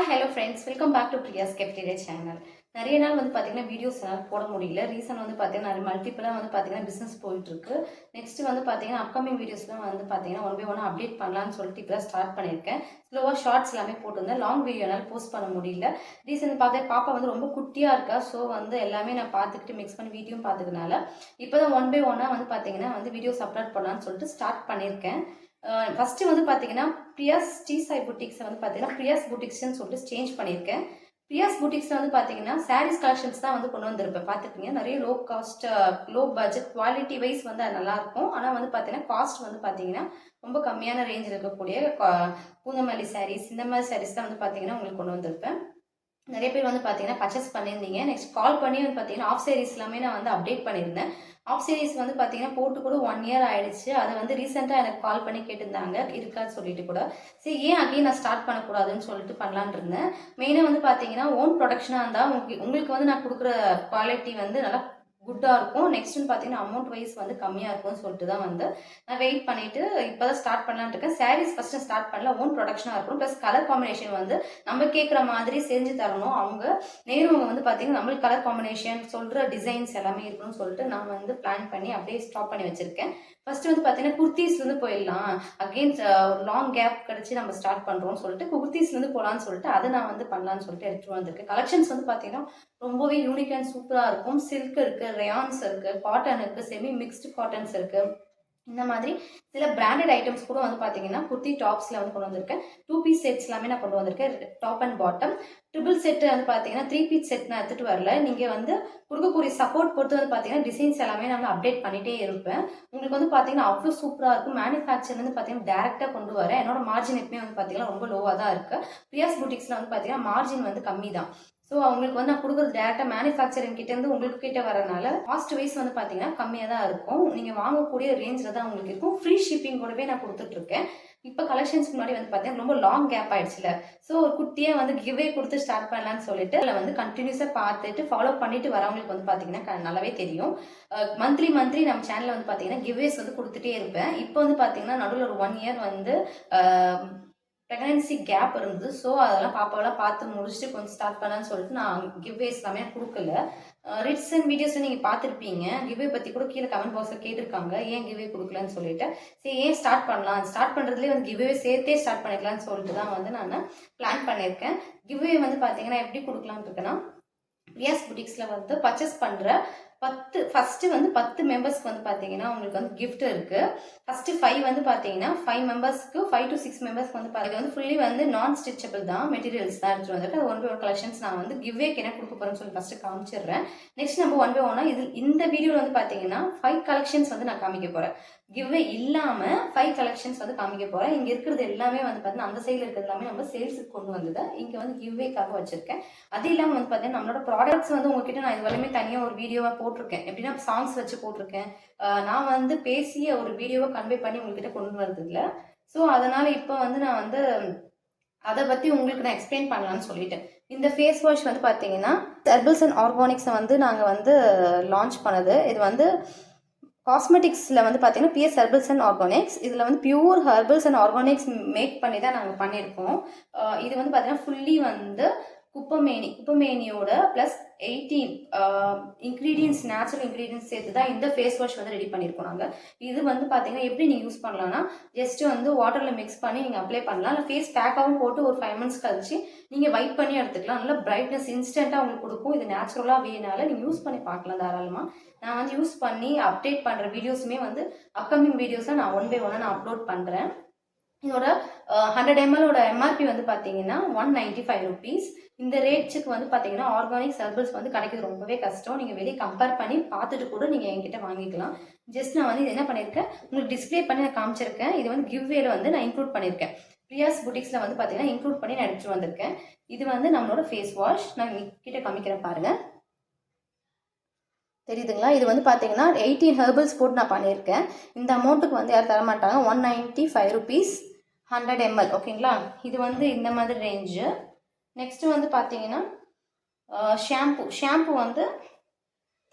Hi hello friends, welcome back to Priya's cafeteria channel. நிறைய நாள் பார்த்தீங்கன்னா வீடியோஸ் என்னால் போட முடியல. ரீசன் பார்த்தீங்கன்னா நிறைய மல்டிபிளாக பார்த்தீங்கன்னா பிஸ்னஸ் போயிட்டுருக்கு. நெக்ஸ்ட் பார்த்தீங்கன்னா அப்கமிங் வீடியோஸ்லாம் பார்த்தீங்கன்னா ஒன் பை ஒன் அப்டேட் பண்ணலான்னு சொல்லிட்டு இப்போ ஸ்டார்ட் பண்ணியிருக்கேன். ஸ்லோவாக ஷார்ட்ஸ் எல்லாமே போட்டிருந்தேன். லாங் வீடியோ என்னால் போஸ்ட் பண்ண முடியல. ரீசன் பார்த்தா பாப்பா ரொம்ப குட்டியாக இருக்கா. ஸோ எல்லாமே நான் பார்த்துக்கிட்டு மிக்ஸ் பண்ணி வீடியோ பார்த்துக்கனால இப்போ தான் ஒன் பை ஒன்னாக பார்த்தீங்கன்னா வீடியோஸ் அப்லோட் பண்ணலான்னு சொல்லிட்டு ஸ்டார்ட் பண்ணியிருக்கேன். ஃபர்ஸ்ட் பார்த்தீங்கன்னா பிரியாஸ் டீ சாய் புட்டிக்ஸை பார்த்தீங்கன்னா பிரியாஸ் புட்டிக்ஸ்ன்னு சொல்லிட்டு சேஞ்ச் பண்ணியிருக்கேன். பிரியாஸ் புட்டிக்ஸில் பார்த்தீங்கன்னா சாரீஸ் கலெக்ஷன்ஸ் தான் கொண்டு வந்திருப்பேன். பார்த்துருப்பீங்க, நிறைய low cost low budget quality wise அது நல்லாயிருக்கும். ஆனால் பார்த்தீங்கன்னா காஸ்ட் பார்த்தீங்கன்னா ரொம்ப கம்மியான ரேஞ்சில் இருக்கக்கூடிய பூந்தமல்லி சாரீஸ் இந்த மாதிரி சாரீஸ் தான் பார்த்தீங்கன்னா உங்களுக்கு கொண்டு வந்திருப்பேன். நிறைய பேர் பார்த்தீங்கன்னா பர்ச்சேஸ் பண்ணியிருந்தீங்க. நெக்ஸ்ட் கால் பண்ணி பார்த்தீங்கன்னா ஆஃப் சாரீஸ் எல்லாமே நான் அப்டேட் பண்ணியிருந்தேன். ஆஃப் சீரீஸ் பார்த்தீங்கன்னா போட்டு கூட 1 இயர் ஆயிடுச்சு. அதை ரீசெண்டாக எனக்கு கால் பண்ணி கேட்டிருந்தாங்க இருக்கான்னு சொல்லிட்டு கூட. சரி, ஏன் அகைன் நான் ஸ்டார்ட் பண்ணக்கூடாதுன்னு சொல்லிட்டு பண்ணலான் இருந்தேன். மெயினாக பார்த்தீங்கன்னா ஓன் ப்ரொடக்ஷனாக இருந்தால் உங்களுக்கு நான் கொடுக்குற குவாலிட்டி நல்லா குட்டாக இருக்கும். நெக்ஸ்ட்னு பார்த்தீங்கன்னா அமௌண்ட் வைஸ் கம்மியாக இருக்கும்னு சொல்லிட்டு தான் நான் வெயிட் பண்ணிவிட்டு இப்போ தான் ஸ்டார்ட் பண்ணலான்னு இருக்கேன். சாரீஸ் ஃபஸ்ட்டு ஸ்டார்ட் பண்ணல, ஓன் ப்ரொடக்ஷனாக இருக்கும். ப்ளஸ் கலர் காம்பினேஷன் நம்ம கேட்குற மாதிரி செஞ்சு தரணும். அவங்க நேருவங்க பார்த்தீங்கன்னா நம்மளுக்கு கலர் காம்பினேஷன் சொல்கிற டிசைன்ஸ் எல்லாமே இருக்கணும்னு சொல்லிட்டு நான் பிளான் பண்ணி அப்படியே ஸ்டாப் பண்ணி வச்சுருக்கேன். ஃபர்ஸ்ட் பார்த்தீங்கன்னா குர்த்திஸ்லேருந்து போயிடலாம். அகெயின் லாங் கேப் கிடச்சி நம்ம ஸ்டார்ட் பண்ணுறோம்னு சொல்லிட்டு குர்த்திஸ்லேருந்து போகலான்னு சொல்லிட்டு அதை நான் பண்ணலான்னு சொல்லிட்டு எடுத்துகிட்டு வந்திருக்கேன். கலெக்ஷன்ஸ் பார்த்தீங்கன்னா ரொம்பவே யூனிக் அண்ட் சூப்பராக இருக்கும். சில்க் இருக்குது, ரயான்ஸ் இருக்குது, காட்டன் இருக்குது, செமி மிக்ஸ்டு காட்டன்ஸ் இருக்குது. இந்த மாதிரி சில பிராண்டட் ஐட்டம்ஸ் கூட பார்த்தீங்கன்னா குர்த்தி டாப்ஸில் கொண்டு வந்திருக்கேன். 2 பீஸ் செட்ஸ் எல்லாமே நான் கொண்டு வந்திருக்கேன். Top and bottom triple set பார்த்தீங்கன்னா 3 பீஸ் செட் நான் எடுத்துகிட்டு வரல. நீங்கள் கொடுக்கக்கூடிய சப்போர்ட் பொறுத்து பார்த்தீங்கன்னா டிசைன்ஸ் எல்லாமே நான் அப்டேட் பண்ணிகிட்டே இருப்பேன். உங்களுக்கு பார்த்தீங்கன்னா அவ்வளோ சூப்பராக இருக்கும். மேனுஃபேக்சர்லேருந்து பார்த்தீங்கன்னா டேரெக்டாக கொண்டு வரேன். என்னோட மார்ஜின் எப்பவுமே பார்த்தீங்கன்னா ரொம்ப லோவாக தான் இருக்குது. பிரியாஸ் புட்டிக்ஸில் பார்த்தீங்கன்னா மார்ஜின் கம்மி தான். ஸோ அவங்களுக்கு நான் கொடுக்குறது டேரெக்டாக மேனுஃபேக்சரிங் கிட்டேருந்து உங்களுக்கு கிட்ட வரனால காஸ்ட் வைஸ் பார்த்தீங்கன்னா கம்மியாக தான் இருக்கும். நீங்கள் வாங்கக்கூடிய ரேஞ்சில் தான் உங்களுக்கு இருக்கும். ஃப்ரீ ஷிப்பிங் கூடவே நான் கொடுத்துட்ருக்கேன். இப்போ கலெக்ஷன்ஸ்க்கு முன்னாடி பார்த்தீங்கன்னா ரொம்ப லாங் கேப் ஆயிடுச்சுல. ஸோ ஒரு குட்டியாக கிவ்வே கொடுத்து ஸ்டார்ட் பண்ணலான்னு சொல்லிட்டு அதில் கண்டினியூஸாக பார்த்துட்டு ஃபாலோ பண்ணிட்டு வரவங்களுக்கு பார்த்தீங்கன்னா நல்லாவே தெரியும். மந்த்லி நம்ம சேனலில் பார்த்தீங்கன்னா கிவ்வேஸ் கொடுத்துட்டே இருப்பேன். இப்போ பார்த்தீங்கன்னா நடுவில் ஒரு 1 இயர் ப்ரெக்னன்சி கேப் இருந்தது. ஸோ அதெல்லாம் பாப்பாவெல்லாம் பார்த்து முடிச்சுட்டு கொஞ்சம் ஸ்டார்ட் பண்ணலான்னு சொல்லிட்டு நான் கிவ்வேஸ் எல்லாமே கொடுக்கல. ரீசன்ட் வீடியோஸில் நீங்கள் பார்த்துருப்பீங்க. கிவ்வே பற்றி கூட கீழே கமெண்ட் பாக்ஸில் கேட்டிருக்காங்க, ஏன் கிவ்வே கொடுக்கலன்னு சொல்லிட்டு. சரி, ஏன் ஸ்டார்ட் பண்ணலாம், ஸ்டார்ட் பண்ணுறதுலேயே கிவ்வே சேர்த்தே ஸ்டார்ட் பண்ணிக்கலாம்னு சொல்லிட்டு தான் நான் பிளான் பண்ணியிருக்கேன். கிவ்வே பார்த்தீங்கன்னா எப்படி கொடுக்கலான்னு இருக்குன்னா, பிரியாஸ் புட்டிக்ஸில் பர்ச்சேஸ் பண்ணுற ஃபர்ஸ்ட் 10 மெம்பர்ஸ்க்கு பார்த்தீங்கன்னா உங்களுக்கு கிஃப்ட் இருக்கு. ஃபர்ஸ்ட் 5 பார்த்தீங்கன்னா 5 மெம்பர்ஸ்க்கு 5 to 6 மெம்பர்ஸ்க்கு இது ஃபுல்லி நான் ஸ்டிச்சபிள் தான், மெட்டீரியல்ஸ் தான் எடுத்துட்டு வந்திருக்கு. ஒன் பை ஒன் கலெக்ஷன்ஸ் நான் கிவ்வேக்கு என்ன கொடுக்க போறேன்னு சொல்லி ஃபர்ஸ்ட் காமிச்சிடுறேன். நெக்ஸ்ட் நம்ம ஒன் பை ஒன்னா இந்த வீடியோவில் பார்த்தீங்கன்னா 5 கலெக்ஷன்ஸ் நான் காமிக்க போறேன். கிவ்வே இல்லாம 5 கலெக்ஷன்ஸ் காமிக்க போறேன். இங்க இருக்கிறது எல்லாமே பார்த்தீங்கன்னா அந்த சைடில் இருக்கிறது எல்லாமே நம்ம சேல்ஸுக்கு கொண்டு வந்தது. இங்க கிவ்வேக்காக வச்சிருக்கேன். அது இல்லாம பார்த்தீங்கன்னா நம்மளோட ப்ராடக்ட்ஸ் உங்ககிட்ட நான் இது வரையுமே தனியாக ஒரு வீடியோவா போட்டிருக்கேன். எப்படின்னா சாங்ஸ் வச்சு போட்டிருக்கேன். நான் பேசிய ஒரு வீடியோவை கன்வே பண்ணி உங்ககிட்ட கொண்டு வரது இல்லை. ஸோ அதனால இப்போ நான் அதை பற்றி உங்களுக்கு நான் எக்ஸ்பிளைன் பண்ணலான்னு சொல்லிட்டேன். இந்த ஃபேஸ் வாஷ் பார்த்தீங்கன்னா ஹெர்பல்ஸ் அண்ட் ஆர்கானிக்ஸை நாங்கள் லான்ச் பண்ணது. இது காஸ்மெட்டிக்ஸில் பார்த்தீங்கன்னா பிஎஸ் ஹெர்பல்ஸ் அண்ட் ஆர்கானிக்ஸ். இதில் pure herbals and organics make பண்ணி தான் நாங்கள் பண்ணியிருக்கோம். இது பார்த்தீங்கன்னா ஃபுல்லி குப்பமேனியோட ப்ளஸ் 18 இன்க்ரீடியன்ஸ், நேச்சுரல் இன்க்ரீடியன்ஸ் சேர்த்து தான் இந்த ஃபேஸ் வாஷ் ரெடி பண்ணியிருக்கோம் நாங்கள். இது பார்த்தீங்கன்னா எப்படி நீங்கள் யூஸ் பண்ணலாம்னா, ஜஸ்ட் வாட்டரில் மிக்ஸ் பண்ணி நீங்கள் அப்ளை பண்ணலாம். இல்லை ஃபேஸ் பேக்காகவும் போட்டு ஒரு 5 minutes கழிச்சு நீங்கள் வைப் பண்ணி எடுத்துக்கலாம். நல்லா பிரைட்னஸ் இன்ஸ்டண்ட்டாக உங்களுக்கு கொடுக்கும். இது நேச்சுரலாக வேணால நீங்கள் யூஸ் பண்ணி பார்க்கலாம் தாராளமாக. நான் யூஸ் பண்ணி அப்டேட் பண்ணுற வீடியோஸுமே அப்கமிங் வீடியோஸை நான் ஒன் பை ஒன்னாக நான் அப்லோட் பண்ணுறேன். இதோட 100 ml எம்ஆர்பி பார்த்தீங்கன்னா 195 rupees. இந்த ரேட்ஸுக்கு பார்த்தீங்கன்னா ஆர்கானிக் ஹெர்பல்ஸ் கிடைக்கிறது ரொம்பவே கஷ்டம். நீங்கள் வெளியே கம்பேர் பண்ணி பார்த்துட்டு கூட நீங்கள் என்கிட்ட வாங்கிக்கலாம். ஜஸ்ட் நான் இது என்ன பண்ணியிருக்கேன், உங்களுக்கு டிஸ்பிளே பண்ணி நான் காமிச்சிருக்கேன். இது கிவ்வேல நான் இன்க்ளூட் பண்ணியிருக்கேன். பிரியாஸ் புட்டிக்ஸில் பார்த்தீங்கன்னா இன்க்ளூட் பண்ணி நான் எடுத்துகிட்டு வந்திருக்கேன். இது நம்மளோட ஃபேஸ் வாஷ். நான் கிட்ட காமிக்கிறேன் பாருங்கள், தெரியுதுங்களா? இது பார்த்தீங்கன்னா 18 ஹெர்பல்ஸ் போட்டு நான் பண்ணியிருக்கேன். இந்த அமௌண்ட்டுக்கு யாரும் தரமாட்டாங்க. 195 rupees 100 ml. ஓகேங்களா? இது இந்த மாதிரி ரேஞ்சு. நெக்ஸ்ட் பார்த்தீங்கன்னா shampoo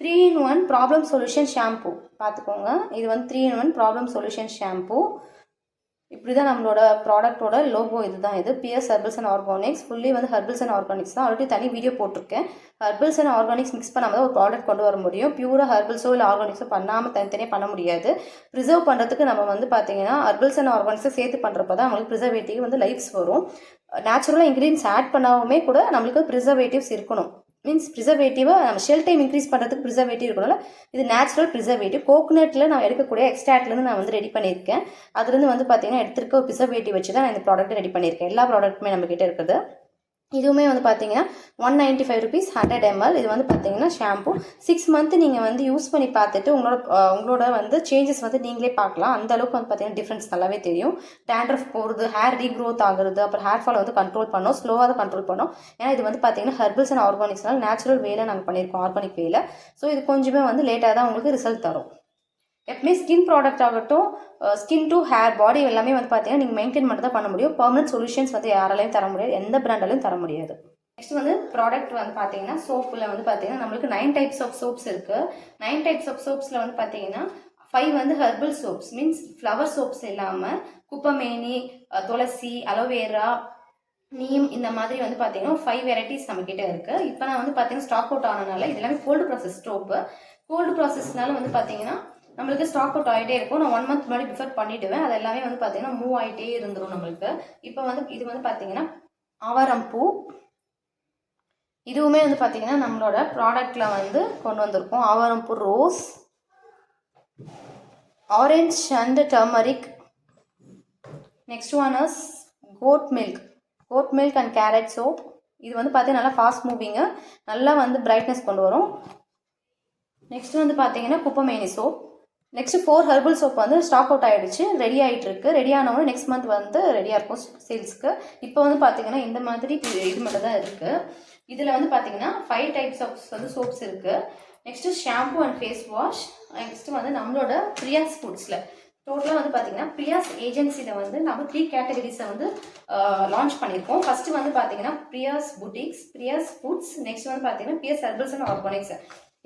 3-in-1 problem solution shampoo பார்த்துக்கோங்க. இது 3-in-1 ப்ராப்ளம் சொல்யூஷன் ஷாம்பு. இப்படி தான் நம்மளோட ப்ராடக்ட்டோட லோகோ இதுதான். இது Pears herbals and organics. Fully வந்து ஹெர்பல்ஸ் அண்ட் ஆர்கானிக்ஸ் தான். ஆல்ரெடி தனி வீடியோ போட்டிருக்கேன். ஹெர்பல்ஸ் அண்ட் ஆர்கானிக்ஸ் மிக்ஸ் பண்ணாமல் ஒரு ப்ராடக்ட் கொண்டு வர முடியும். பியூராக ஹெர்பல்ஸோ இல்லை ஆர்கானிக்ஸோ பண்ணாமல் தனித்தனியாக பண்ண முடியாது. ப்ரிசர்வ் பண்ணுறதுக்கு நம்ம வந்து பார்த்தீங்கன்னா ஹெர்பல்ஸ் அண்ட் ஆர்கானிக்ஸை சேர்த்து பண்ணுறப்ப தான் நம்மளுக்கு ப்ரிசர்வேட்டிவ் வந்து லைஃப்ஸ் வரும். நேச்சுரலாக இன்க்ரீடியன்ஸ் ஆட் பண்ணாலுமே கூட நம்மளுக்கு ப்ரிசர்வேட்டிவ்ஸ் இருக்கணும். மீன்ஸ் ப்ரிசர்வேட்டிவை நம்ம ஷெல் டைம் இன்க்ரீஸ் பண்ணுறதுக்கு ப்ரிசர்வேட்டிவ் இருக்கணும்ல. இது நேச்சுரல் ப்ரிசர்வேட்டிவ். கோகோனட்டில் நான் எடுக்கக்கூடிய எக்ஸ்ட்ராக்ட்லேருந்து நான் வந்து ரெடி பண்ணியிருக்கேன். அதுலேருந்து வந்து பார்த்தீங்கன்னா எடுத்துருக்க ஒரு ப்ரிசர்வேட்டிவ் வச்சு தான் நான் இந்த ப்ராடக்ட் ரெடி பண்ணியிருக்கேன். எல்லா ப்ராடக்ட்டுமே நம்மக்கிட்ட இருக்குது. இதுவுமே வந்து பார்த்தீங்கன்னா 195 ருபீஸ் 100 ml. இது வந்து பார்த்தீங்கன்னா ஷாம்பு 6 மந்த் நீங்கள் வந்து யூஸ் பண்ணி பார்த்துட்டு உங்களோட வந்து சேஞ்சஸ் வந்து நீங்களே பார்க்கலாம். அந்த அளவுக்கு வந்து பார்த்தீங்கன்னா டிஃப்ரென்ஸ் நல்லாவே தெரியும். டேண்ட்ரஃப் போகிறது, ஹேர் ரீக்ரோத் ஆகுறது, அப்புறம் ஹேர் ஃபால் வந்து கண்ட்ரோல் பண்ணோம், ஸ்லோவாக தான் கண்ட்ரோல் பண்ணோம். ஏன்னா இது வந்து பார்த்தீங்கன்னா ஹெர்பல்ஸ் அண்ட் ஆர்கானிக்ஸ்னால நேச்சுரல் வேல நாங்கள் பண்ணியிருக்கோம், ஆர்கானிக் வேல. ஸோ இது கொஞ்சமே வந்து லேட்டாக தான் உங்களுக்கு ரிசல்ட் தரும். எப்பவுமே ஸ்கின் ப்ராடக்ட் ஆகட்டும், ஸ்கின் டு ஹேர் பாடி எல்லாமே வந்து பார்த்தீங்கன்னா நீங்கள் மெயின்டைன் மட்டும் தான் பண்ண முடியும். பெர்மனன்ட் சொல்யூஷன்ஸ் வந்து யாராலையும் தர முடியாது, எந்த பிராண்டாலையும் தர முடியாது. நெக்ஸ்ட் வந்து ப்ராடக்ட் வந்து பார்த்தீங்கன்னா சோப்பில் வந்து பார்த்தீங்கன்னா நம்மளுக்கு 9 டைப்ஸ் ஆஃப் சோப்ஸ் இருக்குது. 9 டைப்ஸ் ஆஃப் சோப்ஸில் வந்து பார்த்தீங்கன்னா 5 வந்து herbal soaps, means flower soaps இல்லாமல் குப்பமேனி, துளசி, அலோவேரா, நீம், இந்த மாதிரி வந்து பார்த்தீங்கன்னா 5 வெரைட்டிஸ் நம்மக்கிட்ட இருக்குது. இப்போ நான் வந்து பார்த்தீங்கன்னா ஸ்டாக் அவுட் ஆனதுனால இது எல்லாமே கோல்டு ப்ராசஸ் சோப்பு. கோல்டு ப்ராசஸ்னால வந்து பார்த்தீங்கன்னா நம்மளுக்கு ஸ்டாக் அவுட் ஆகிட்டே இருக்கும். நான் 1 மந்த் முன்னாடி ப்ரிஃபர் பண்ணிவிடுவேன். அது எல்லாமே வந்து பார்த்தீங்கன்னா மூவ் ஆகிட்டே இருந்துடும் நம்மளுக்கு. இப்போ வந்து இது வந்து பார்த்தீங்கன்னா ஆவாரம் பூ. இதுவுமே வந்து பார்த்தீங்கன்னா நம்மளோட ப்ராடக்டில் வந்து கொண்டு வந்திருக்கோம். ஆவாரம் பூ, rose, orange and turmeric. Next one is goat milk and carrot soap. இது வந்து பார்த்தீங்கன்னா நல்லா ஃபாஸ்ட் மூவிங்கு, நல்லா வந்து பிரைட்னஸ் கொண்டு வரும். நெக்ஸ்ட் வந்து பார்த்தீங்கன்னா குப்பமேனி சோப். நெக்ஸ்ட் 4 ஹெர்பல் சோப் வந்து ஸ்டாக் அவுட் ஆகிடுச்சு, ரெடி ஆகிட்டு இருக்கு. ரெடி ஆனவங்க நெக்ஸ்ட் மந்த் வந்து ரெடியாக இருக்கும் சேல்ஸ்க்கு. இப்போ வந்து பார்த்தீங்கன்னா இந்த மாதிரி இது மட்டும் தான் இருக்குது. இதில் வந்து பார்த்தீங்கன்னா 5 டைப்ஸ் ஆஃப் வந்து சோப்ஸ் இருக்குது. Next shampoo and face wash. Next வந்து நம்மளோட பிரியாஸ் ஃபுட்ஸில் டோட்டலாக வந்து பார்த்தீங்கன்னா பிரியாஸ் ஏஜென்சியில் வந்து நம்ம 3 கேட்டகரிஸை வந்து லான்ச் பண்ணியிருக்கோம். ஃபஸ்ட்டு வந்து பார்த்தீங்கன்னா பிரியாஸ் புட்டிக்ஸ், பிரியாஸ் ஃபுட்ஸ், நெக்ஸ்ட் வந்து பார்த்தீங்கன்னா பிரியாஸ் ஹெர்பல்ஸ் அண்ட் ஆர்கானிக்ஸ்.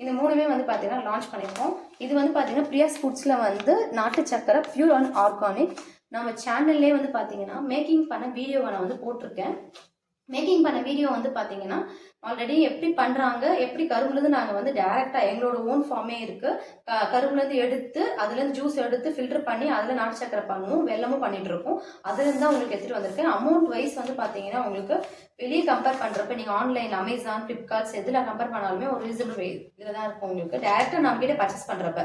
இந்த மூணுமே வந்து பார்த்தீங்கன்னா லான்ச் பண்ணியிருக்கோம். இது வந்து பார்த்தீங்கன்னா பிரியாஸ் ஃபுட்ஸில் வந்து நாட்டு சக்கரை பியூர் அண்ட் ஆர்கானிக். நம்ம சேனல்லே வந்து பார்த்தீங்கன்னா மேக்கிங் பண்ண வீடியோவை நான் வந்து போட்டிருக்கேன். மேக்கிங் பண்ண வீடியோ வந்து பார்த்தீங்கன்னா ஆல்ரெடி எப்படி பண்ணுறாங்க, எப்படி கரும்புலேருந்து நாங்கள் வந்து டேரெக்டாக எங்களோட ஓன் ஃபார்மே இருக்குது, கரும்புலேருந்து எடுத்து அதுலேருந்து ஜூஸ் எடுத்து ஃபில்டர் பண்ணி அதில் நாட்டு சக்கரை பண்ணுவோம், வெல்லமும் பண்ணிகிட்டு இருக்கோம். அதுலேருந்து தான் உங்களுக்கு எடுத்துகிட்டு வந்திருக்கேன். அமௌண்ட் வைஸ் வந்து பார்த்தீங்கன்னா உங்களுக்கு வெளியே கம்பேர் பண்ணுறப்ப நீங்கள் ஆன்லைன் அமேசான், ஃப்ளிப்கார்ட்ஸ் எதில் கம்பேர் பண்ணாலுமே ஒரு ரீசனபிள் இதில் தான் இருக்கும். உங்களுக்கு டேரெக்டாக நம்மகிட்ட பர்ச்சேஸ் பண்ணுறப்ப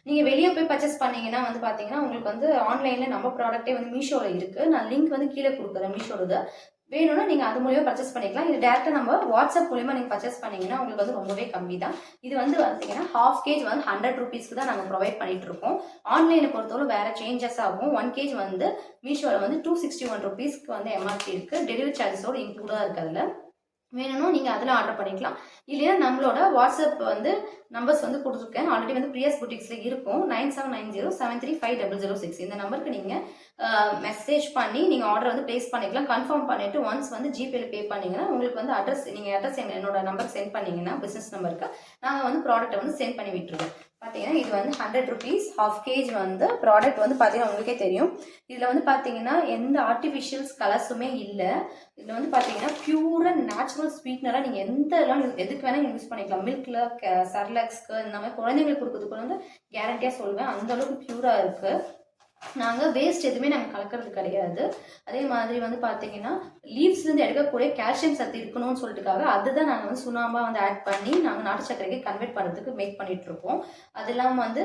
நீங்கள் வெளியே போய் பர்ச்சேஸ் பண்ணீங்கன்னா வந்து பார்த்தீங்கன்னா உங்களுக்கு வந்து ஆன்லைனில் நம்ம ப்ராடக்ட்டே வந்து மீஷோவில் இருக்குது. நான் லிங்க் வந்து கீழே கொடுக்குறேன் மீஷோட. வேணும்னா நீங்கள் அது மூலியமாக பர்ச்சேஸ் பண்ணிக்கலாம். இது டேரெக்டாக நம்ம வாட்ஸ்அப் மூலியமாக நீங்கள் பர்ச்சேஸ் பண்ணிங்கன்னா உங்களுக்கு வந்து ரொம்பவே கம்மி தான். இது வந்து பார்த்தீங்கன்னா ½ kg வந்து 100 ருபீஸ்க்கு தான் நாங்கள் ப்ரொவைட் பண்ணிட்டு இருக்கோம். ஆன்லைனை பொறுத்தவரை வேறு சேஞ்சஸ் ஆகும். 1 kg வந்து மீஷோவில் வந்து 261 ருபீஸ்க்கு வந்து எம்ஆர்பி இருக்குது. டெலிவரி சார்ஜஸோடு இன்க்ளூடாக இருக்குது. அதில் வேணும்னா நீங்கள் அதில் ஆர்டர் பண்ணிக்கலாம். இல்லையா நம்மளோட வாட்ஸ்அப் வந்து நம்பர்ஸ் வந்து கொடுத்துருக்கேன். ஆல்ரெடி வந்து பிரியாஸ் புட்டிக்ஸில் இருக்கும். 9790735006 இந்த நம்பருக்கு நீங்கள் மெசேஜ் பண்ணி நீங்கள் ஆர்டர் வந்து ப்ளேஸ் பண்ணிக்கலாம். கன்ஃபார்ம் பண்ணிவிட்டு ஒன்ஸ் வந்து ஜிபேல பே பண்ணிங்கன்னா உங்களுக்கு வந்து நீங்கள் அட்ரஸ் என்னோட நம்பருக்கு சென்ட் பண்ணிங்கன்னா பிஸ்னஸ் நம்பருக்கு நாங்கள் வந்து ப்ராடக்ட்டை வந்து சென்ட் பண்ணி விட்டுருவோம். பார்த்தீங்கன்னா இது வந்து 100 ருபீஸ் ½ kg வந்து ப்ராடக்ட் வந்து பார்த்தீங்கன்னா உங்களுக்கே தெரியும். இதில் வந்து பார்த்தீங்கன்னா எந்த ஆர்டிஃபிஷியல்ஸ் கலர்ஸுமே இல்லை. இதில் வந்து பார்த்தீங்கன்னா பியூர் அண்ட் நேச்சுரல் ஸ்வீட்னராக நீங்கள் எதுக்கு வேணால் நீங்கள் யூஸ் பண்ணிக்கலாம். மில்கில், சர்லாக்ஸ்க்கு இந்த மாதிரி குழந்தைங்களுக்கு கொடுக்குறதுக்கு வந்து கேரண்டியாக சொல்லுவேன். அந்த அளவுக்கு பியூராக இருக்குது. நாங்கள் வேஸ்ட் எதுவுமே நாங்கள் கலக்கிறது கிடையாது. அதே மாதிரி வந்து பார்த்தீங்கன்னா லீவ்ஸ்லேருந்து எடுக்கக்கூடிய கால்சியம் சத்து இருக்கணும்னு சொல்லிட்டுக்காக அதுதான் நாங்கள் வந்து சுண்ணாம்பா வந்து ஆட் பண்ணி நாங்கள் நாட்டு சர்க்கரைக்கு கன்வெர்ட் பண்ணுறதுக்கு மேக் பண்ணிகிட்ருக்கோம். அது இல்லாமல் வந்து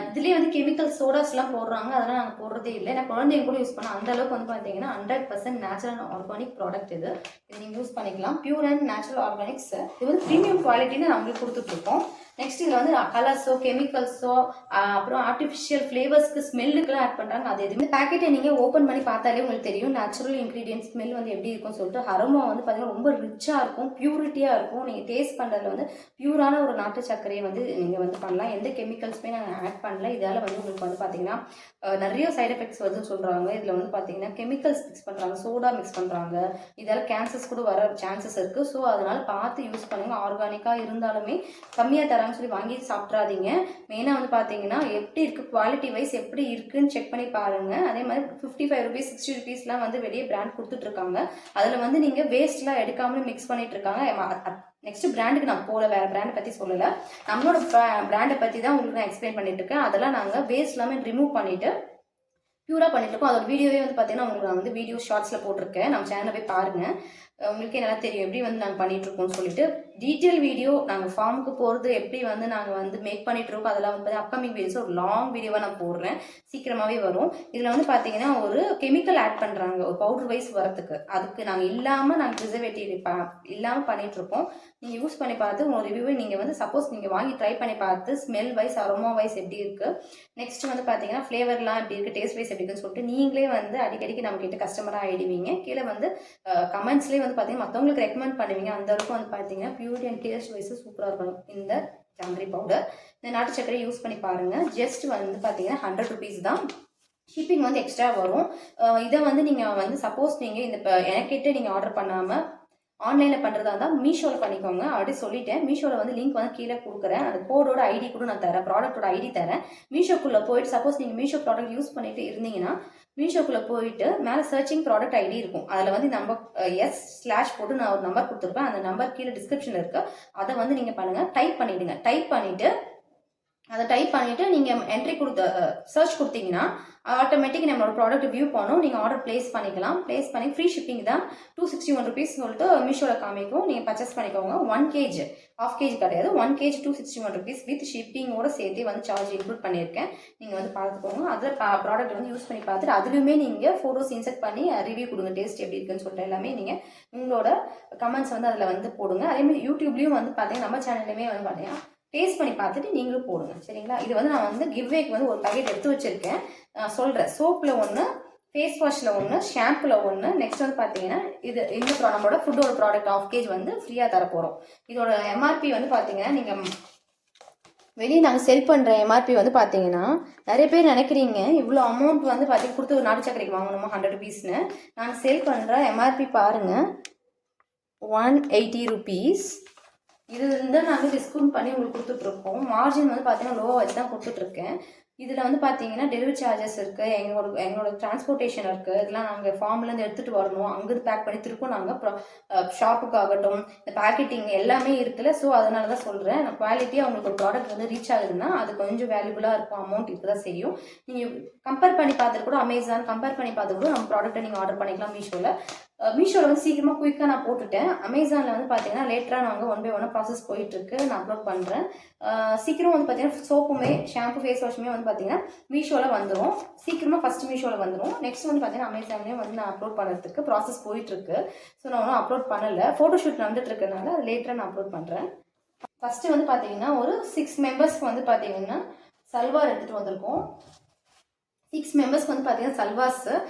இதுலேயே வந்து கெமிக்கல் சோடாஸ்லாம் போடுறாங்க, அதெல்லாம் நாங்கள் போடுறதே இல்லை. ஏன்னா குழந்தைங்க கூட யூஸ் பண்ணோம். அந்தளவுக்கு வந்து பார்த்தீங்கன்னா 100% நேச்சுரல் அண்ட் ஆர்கானிக் ப்ராடக்ட் இது நீங்கள் யூஸ் பண்ணிக்கலாம். Pure and natural organics. இது வந்து ப்ரீமியம் குவாலிட்டின்னு நான் உங்களுக்கு கொடுத்துட்ருக்கோம். நெக்ஸ்ட் இதில் வந்து கலர்ஸோ கெமிக்கல்ஸோ அப்புறம் ஆர்டிஃபிஷியல் ஃப்ளேவர்ஸ்க்கு ஸ்மெல்லுக்குலாம் ஆட் பண்ணுறாங்க. அது எதுவுமே பேக்கெட்டை நீங்கள் ஓப்பன் பண்ணி பார்த்தாலே உங்களுக்கு தெரியும் நேச்சுரல் இன்க்ரீடியன்ட் ஸ்மெல் வந்து எப்படி இருக்கும்னு சொல்லிட்டு. அரோமா வந்து பார்த்தீங்கன்னா ரொம்ப ரிச்சாக இருக்கும், பியூரிட்டியாக இருக்கும். நீங்கள் டேஸ்ட் பண்ணுறதுல வந்து பியூரான ஒரு நாட்டு சர்க்கரையை வந்து நீங்கள் வந்து பண்ணலாம். எந்த கெமிக்கல்ஸுமே நாங்கள் ஆட் பண்ணல. இதால் வந்து உங்களுக்கு வந்து பார்த்தீங்கன்னா நிறைய சைட் எஃபெக்ட்ஸ் வருதுன்னு சொல்கிறாங்க. இதில் வந்து பார்த்தீங்கன்னா கெமிக்கல்ஸ் மிக்ஸ் பண்ணுறாங்க, சோடா மிக்ஸ் பண்ணுறாங்க. இதால் கேன்சர்ஸ் கூட வர சான்சஸ் இருக்குது. ஸோ அதனால் பார்த்து யூஸ் பண்ணுங்கள். ஆர்கானிக்காக இருந்தாலுமே கம்மியாக தர தராங்கன்னு சொல்லி வாங்கி சாப்பிட்றாதீங்க. மெயினாக வந்து பார்த்தீங்கன்னா எப்படி இருக்குது குவாலிட்டி வைஸ் எப்படி இருக்குன்னு செக் பண்ணி பாருங்கள். அதே மாதிரி 55 ருபீஸ் 60 ருபீஸ்லாம் வந்து வெளியே பிராண்ட் கொடுத்துட்ருக்காங்க. அதில் வந்து நீங்கள் வேஸ்ட்லாம் எடுக்காமலும் மிக்ஸ் பண்ணிட்டு இருக்காங்க. நெக்ஸ்ட் பிராண்டுக்கு நான் போகல, வேறு பிராண்டை பற்றி சொல்லலை, நம்மளோட பிராண்டை பற்றி தான் உங்களுக்கு நான் எக்ஸ்பிளைன் பண்ணிட்டு இருக்கேன். அதெல்லாம் நாங்கள் வேஸ்ட் எல்லாமே ரிமூவ் பண்ணிவிட்டு பியூராக பண்ணிட்டு இருக்கோம். அதோட வீடியோவே வந்து பார்த்தீங்கன்னா உங்களுக்கு நான் வந்து வீடியோ ஷார்ட்ஸில் போட்டிருக்கேன். நம்ம சேனலில் போய் பாருங்கள், உங்களுக்கே நல்லா தெரியும் எப்படி வந்து நாங்கள் பண்ணிகிட்ருக்கோம்னு சொல்லிட்டு. டீட்டெயில் வீடியோ நாங்கள் ஃபார்முக்கு போகிறது எப்படி வந்து நாங்கள் வந்து மேக் பண்ணிகிட்ருக்கோம் அதெல்லாம் வந்து அப்கமிங் வீடியோஸ் ஒரு லாங் வீடியோவாக நான் போடுறேன், சீக்கிரமாகவே வரும். இதில் வந்து பார்த்தீங்கன்னா ஒரு கெமிக்கல் ஆட் பண்ணுறாங்க ஒரு பவுடர் வைஸ் வரத்துக்கு. அதுக்கு நாங்கள் நாங்கள் ப்ரிசர்வேட்டிவ் இல்லாமல் பண்ணிகிட்ருக்கோம். நீங்கள் யூஸ் பண்ணி பார்த்து உங்கள் ரிவ்யூவை நீங்கள் வந்து சப்போஸ் நீங்கள் வாங்கி ட்ரை பண்ணி பார்த்து ஸ்மெல் வைஸ் அரோமா வைஸ் எப்படி இருக்குது, நெக்ஸ்ட் வந்து பார்த்தீங்கன்னா ஃப்ளேவர்லாம் எப்படி இருக்குது, டேஸ்ட் வைஸ் எப்படி இருக்குன்னு சொல்லிட்டு நீங்களே வந்து அடிக்கடிக்கு நம்ம கிட்ட கஸ்டமராக ஆகிடுவீங்க. கீழே வந்து கமெண்ட்ஸ்லேயே வந்து பார்த்தீங்கன்னா மற்றவங்களுக்கு ரெக்கமெண்ட் பண்ணுவீங்க. அந்த அளவுக்கு வந்து பார்த்தீங்கன்னா பியூரிட்டி அண்ட் டேஸ்ட் வைஸ் சூப்பராக இருக்கணும் இந்த ஜாங்கிரி பவுடர். இந்த நாட்டு சர்க்கரை யூஸ் பண்ணி பாருங்கள். ஜஸ்ட் வந்து பார்த்தீங்கன்னா 100 ருபீஸ் தான். ஷிப்பிங் வந்து எக்ஸ்ட்ரா வரும். இதை வந்து நீங்கள் வந்து சப்போஸ் நீங்கள் இந்த எனக்கிட்ட நீங்கள் ஆர்டர் பண்ணாமல் ஆன்லைனில் பண்ணுறதா இருந்தால் மீஷோவில் பண்ணிக்கோங்க. அப்படி சொல்லிட்டேன். மீஷோவில் வந்து லிங்க் வந்து கீழே கொடுக்குறேன். அந்த கோடோட ஐடி கூட நான் தரேன், ப்ராடக்ட்டோட ஐடி தரேன். மீஷோக்குள்ளே போயிட்டு சப்போஸ் நீங்கள் மீஷோ ப்ராடக்ட் யூஸ் பண்ணிட்டு இருந்தீங்கன்னா மீஷோக்குள்ளே போயிட்டு மேலே சர்ச்சிங் ப்ராடக்ட் ஐடி இருக்கும். அதில் வந்து நம்பர் S/ போட்டு நான் ஒரு நம்பர் கொடுத்துருப்பேன். அந்த நம்பர் கீழே டிஸ்கிரிப்ஷனில் இருக்குது. அதை வந்து நீங்கள் பண்ணுங்கள், டைப் பண்ணிவிடுங்க. டைப் பண்ணிவிட்டு நீங்கள் என்ட்ரி சர்ச் கொடுத்தீங்கன்னா ஆட்டோமேட்டிக் நம்மளோட ப்ராடக்ட் வியூ பண்ணணும். நீங்கள் ஆர்டர் பிளேஸ் பண்ணிக்கலாம். பிளேஸ் பண்ணி ஃப்ரீ ஷிப்பிங் தான் 261 ருபீஸ் சொல்லிட்டு மீஷோவில் காமிக்கும். நீங்கள் பர்ச்சேஸ் பண்ணிக்கோங்க. 1 kg, ½ kg கிடையாது, 1 kg 261 ருபீஸ் வித் ஷிப்பிங்கோட சேர்த்து வந்து சார்ஜ் இன்க்ளூட் பண்ணியிருக்கேன். நீங்கள் வந்து பார்த்துக்கோங்க. அதில் ப்ராடக்ட் வந்து யூஸ் பண்ணி பார்த்துட்டு அதுலேயுமே நீங்கள் ஃபோட்டோஸ் இன்செர்ட் பண்ணி ரிவ்யூ கொடுங்க, டேஸ்ட் எப்படி இருக்குன்னு சொல்லிட்டு எல்லாமே நீங்கள் உங்களோட கமெண்ட்ஸ் வந்து அதில் வந்து போடுங்க. அதேமாதிரி யூடியூப்லேயும் வந்து பார்த்தீங்கன்னா நம்ம சேனல்லையுமே வந்து பார்த்தீங்கன்னா டேஸ்ட் பண்ணி பார்த்துட்டு நீங்களும் போடுங்க, சரிங்களா? இது வந்து நான் வந்து கிவ்வேக்கு வந்து ஒரு பேக்கெட் எடுத்து வச்சுருக்கேன், சொல்கிறேன். சோப்பில் ஒன்று, ஃபேஸ் வாஷில் ஒன்று, ஷாம்பில் ஒன்று. நெக்ஸ்ட் வந்து பார்த்தீங்கன்னா இந்த நம்மளோட ஃபுட்டோட ப்ராடக்ட் ½ kg வந்து ஃப்ரீயாக தரப்போகிறோம். இதோட எம்ஆர்பி வந்து பார்த்தீங்கன்னா நீங்கள் வெளியே நாங்கள் செல் பண்ணுற எம்ஆர்பி வந்து பார்த்தீங்கன்னா நிறைய பேர் நினைக்கிறீங்க இவ்வளோ அமௌண்ட் வந்து பார்த்தீங்கன்னா கொடுத்து ஒரு நாட்டு சக்கரைக்கு வாங்கணுமா 100 ருபீஸ்னு. நாங்கள் செல் பண்ணுற எம்ஆர்பி பாருங்கள், 180 ருபீஸ். இது வந்து நாங்கள் டிஸ்கவுண்ட் பண்ணி உங்களுக்கு கொடுத்துட்ருக்கோம். மார்ஜின் வந்து பார்த்தீங்கன்னா லோவாக வச்சு தான் கொடுத்துட்ருக்கேன். இதில் வந்து பார்த்தீங்கன்னா டெலிவரி சார்ஜஸ் இருக்குது, எங்களோட டிரான்ஸ்போர்ட்டேஷன் இருக்குது. இதெல்லாம் நாங்கள் ஃபார்ம்லேருந்து எடுத்துகிட்டு வரணும், அங்கேருந்து பேக் பண்ணி திருப்போம் நாங்கள் ஷாப்புக்கு ஆகட்டும், இந்த பேக்கெட்டிங் எல்லாமே இருக்குல்ல. ஸோ அதனால தான் சொல்கிறேன், குவாலிட்டியாக உங்களுக்கு ஒரு ப்ராடக்ட் வந்து ரீச் ஆகுதுன்னா அது கொஞ்சம் வேல்யூபுளாக இருக்கும், அமௌண்ட் இருக்க தான் செய்யும். நீங்கள் கம்பேர் பண்ணி பார்த்துட்டு கூட அமேசான் கம்பேர் பண்ணி பார்த்து கூட நம்ம ப்ராடக்ட்டை நீங்கள் ஆர்டர் பண்ணிக்கலாம். மீஷோவில் வந்து சீக்கிரமாக குயிக்காக நான் போட்டுட்டேன். அமேசானில் வந்து பார்த்தீங்கன்னா லேட்டராக நாங்கள் 1 by 1 ப்ராசஸ் போயிட்டுருக்கு, நான் அப்லோட் பண்ணுறேன். சீக்கிரம் வந்து பார்த்தீங்கன்னா சோப்புமே ஷாம்பு ஃபேஸ் வாஷுமே வந்து பார்த்தீங்கன்னா மீஷோவில் வந்துடும். சீக்கிரமாக ஃபஸ்ட்டு மீஷோவில் வந்துடும். நெக்ஸ்ட் வந்து பார்த்தீங்கன்னா அமேசான்லேயே வந்து நான் அப்லோட் பண்ணுறதுக்கு ப்ராசஸ் போயிட்டுருக்கு. ஸோ நான் ஒன்றும் அப்லோட் பண்ணலை, ஃபோட்டோஷூட் நடந்துட்டு இருக்கனால அது லேட்டராக நான் அப்லோட் பண்ணுறேன். ஃபஸ்ட்டு வந்து பார்த்தீங்கன்னா ஒரு 6 மெம்பர்ஸ்க்கு வந்து பார்த்தீங்கன்னா சல்வார் எடுத்துகிட்டு வந்திருக்கோம். 6 மெம்பர்ஸ்க்கு வந்து பார்த்தீங்கன்னா சல்வாஸ்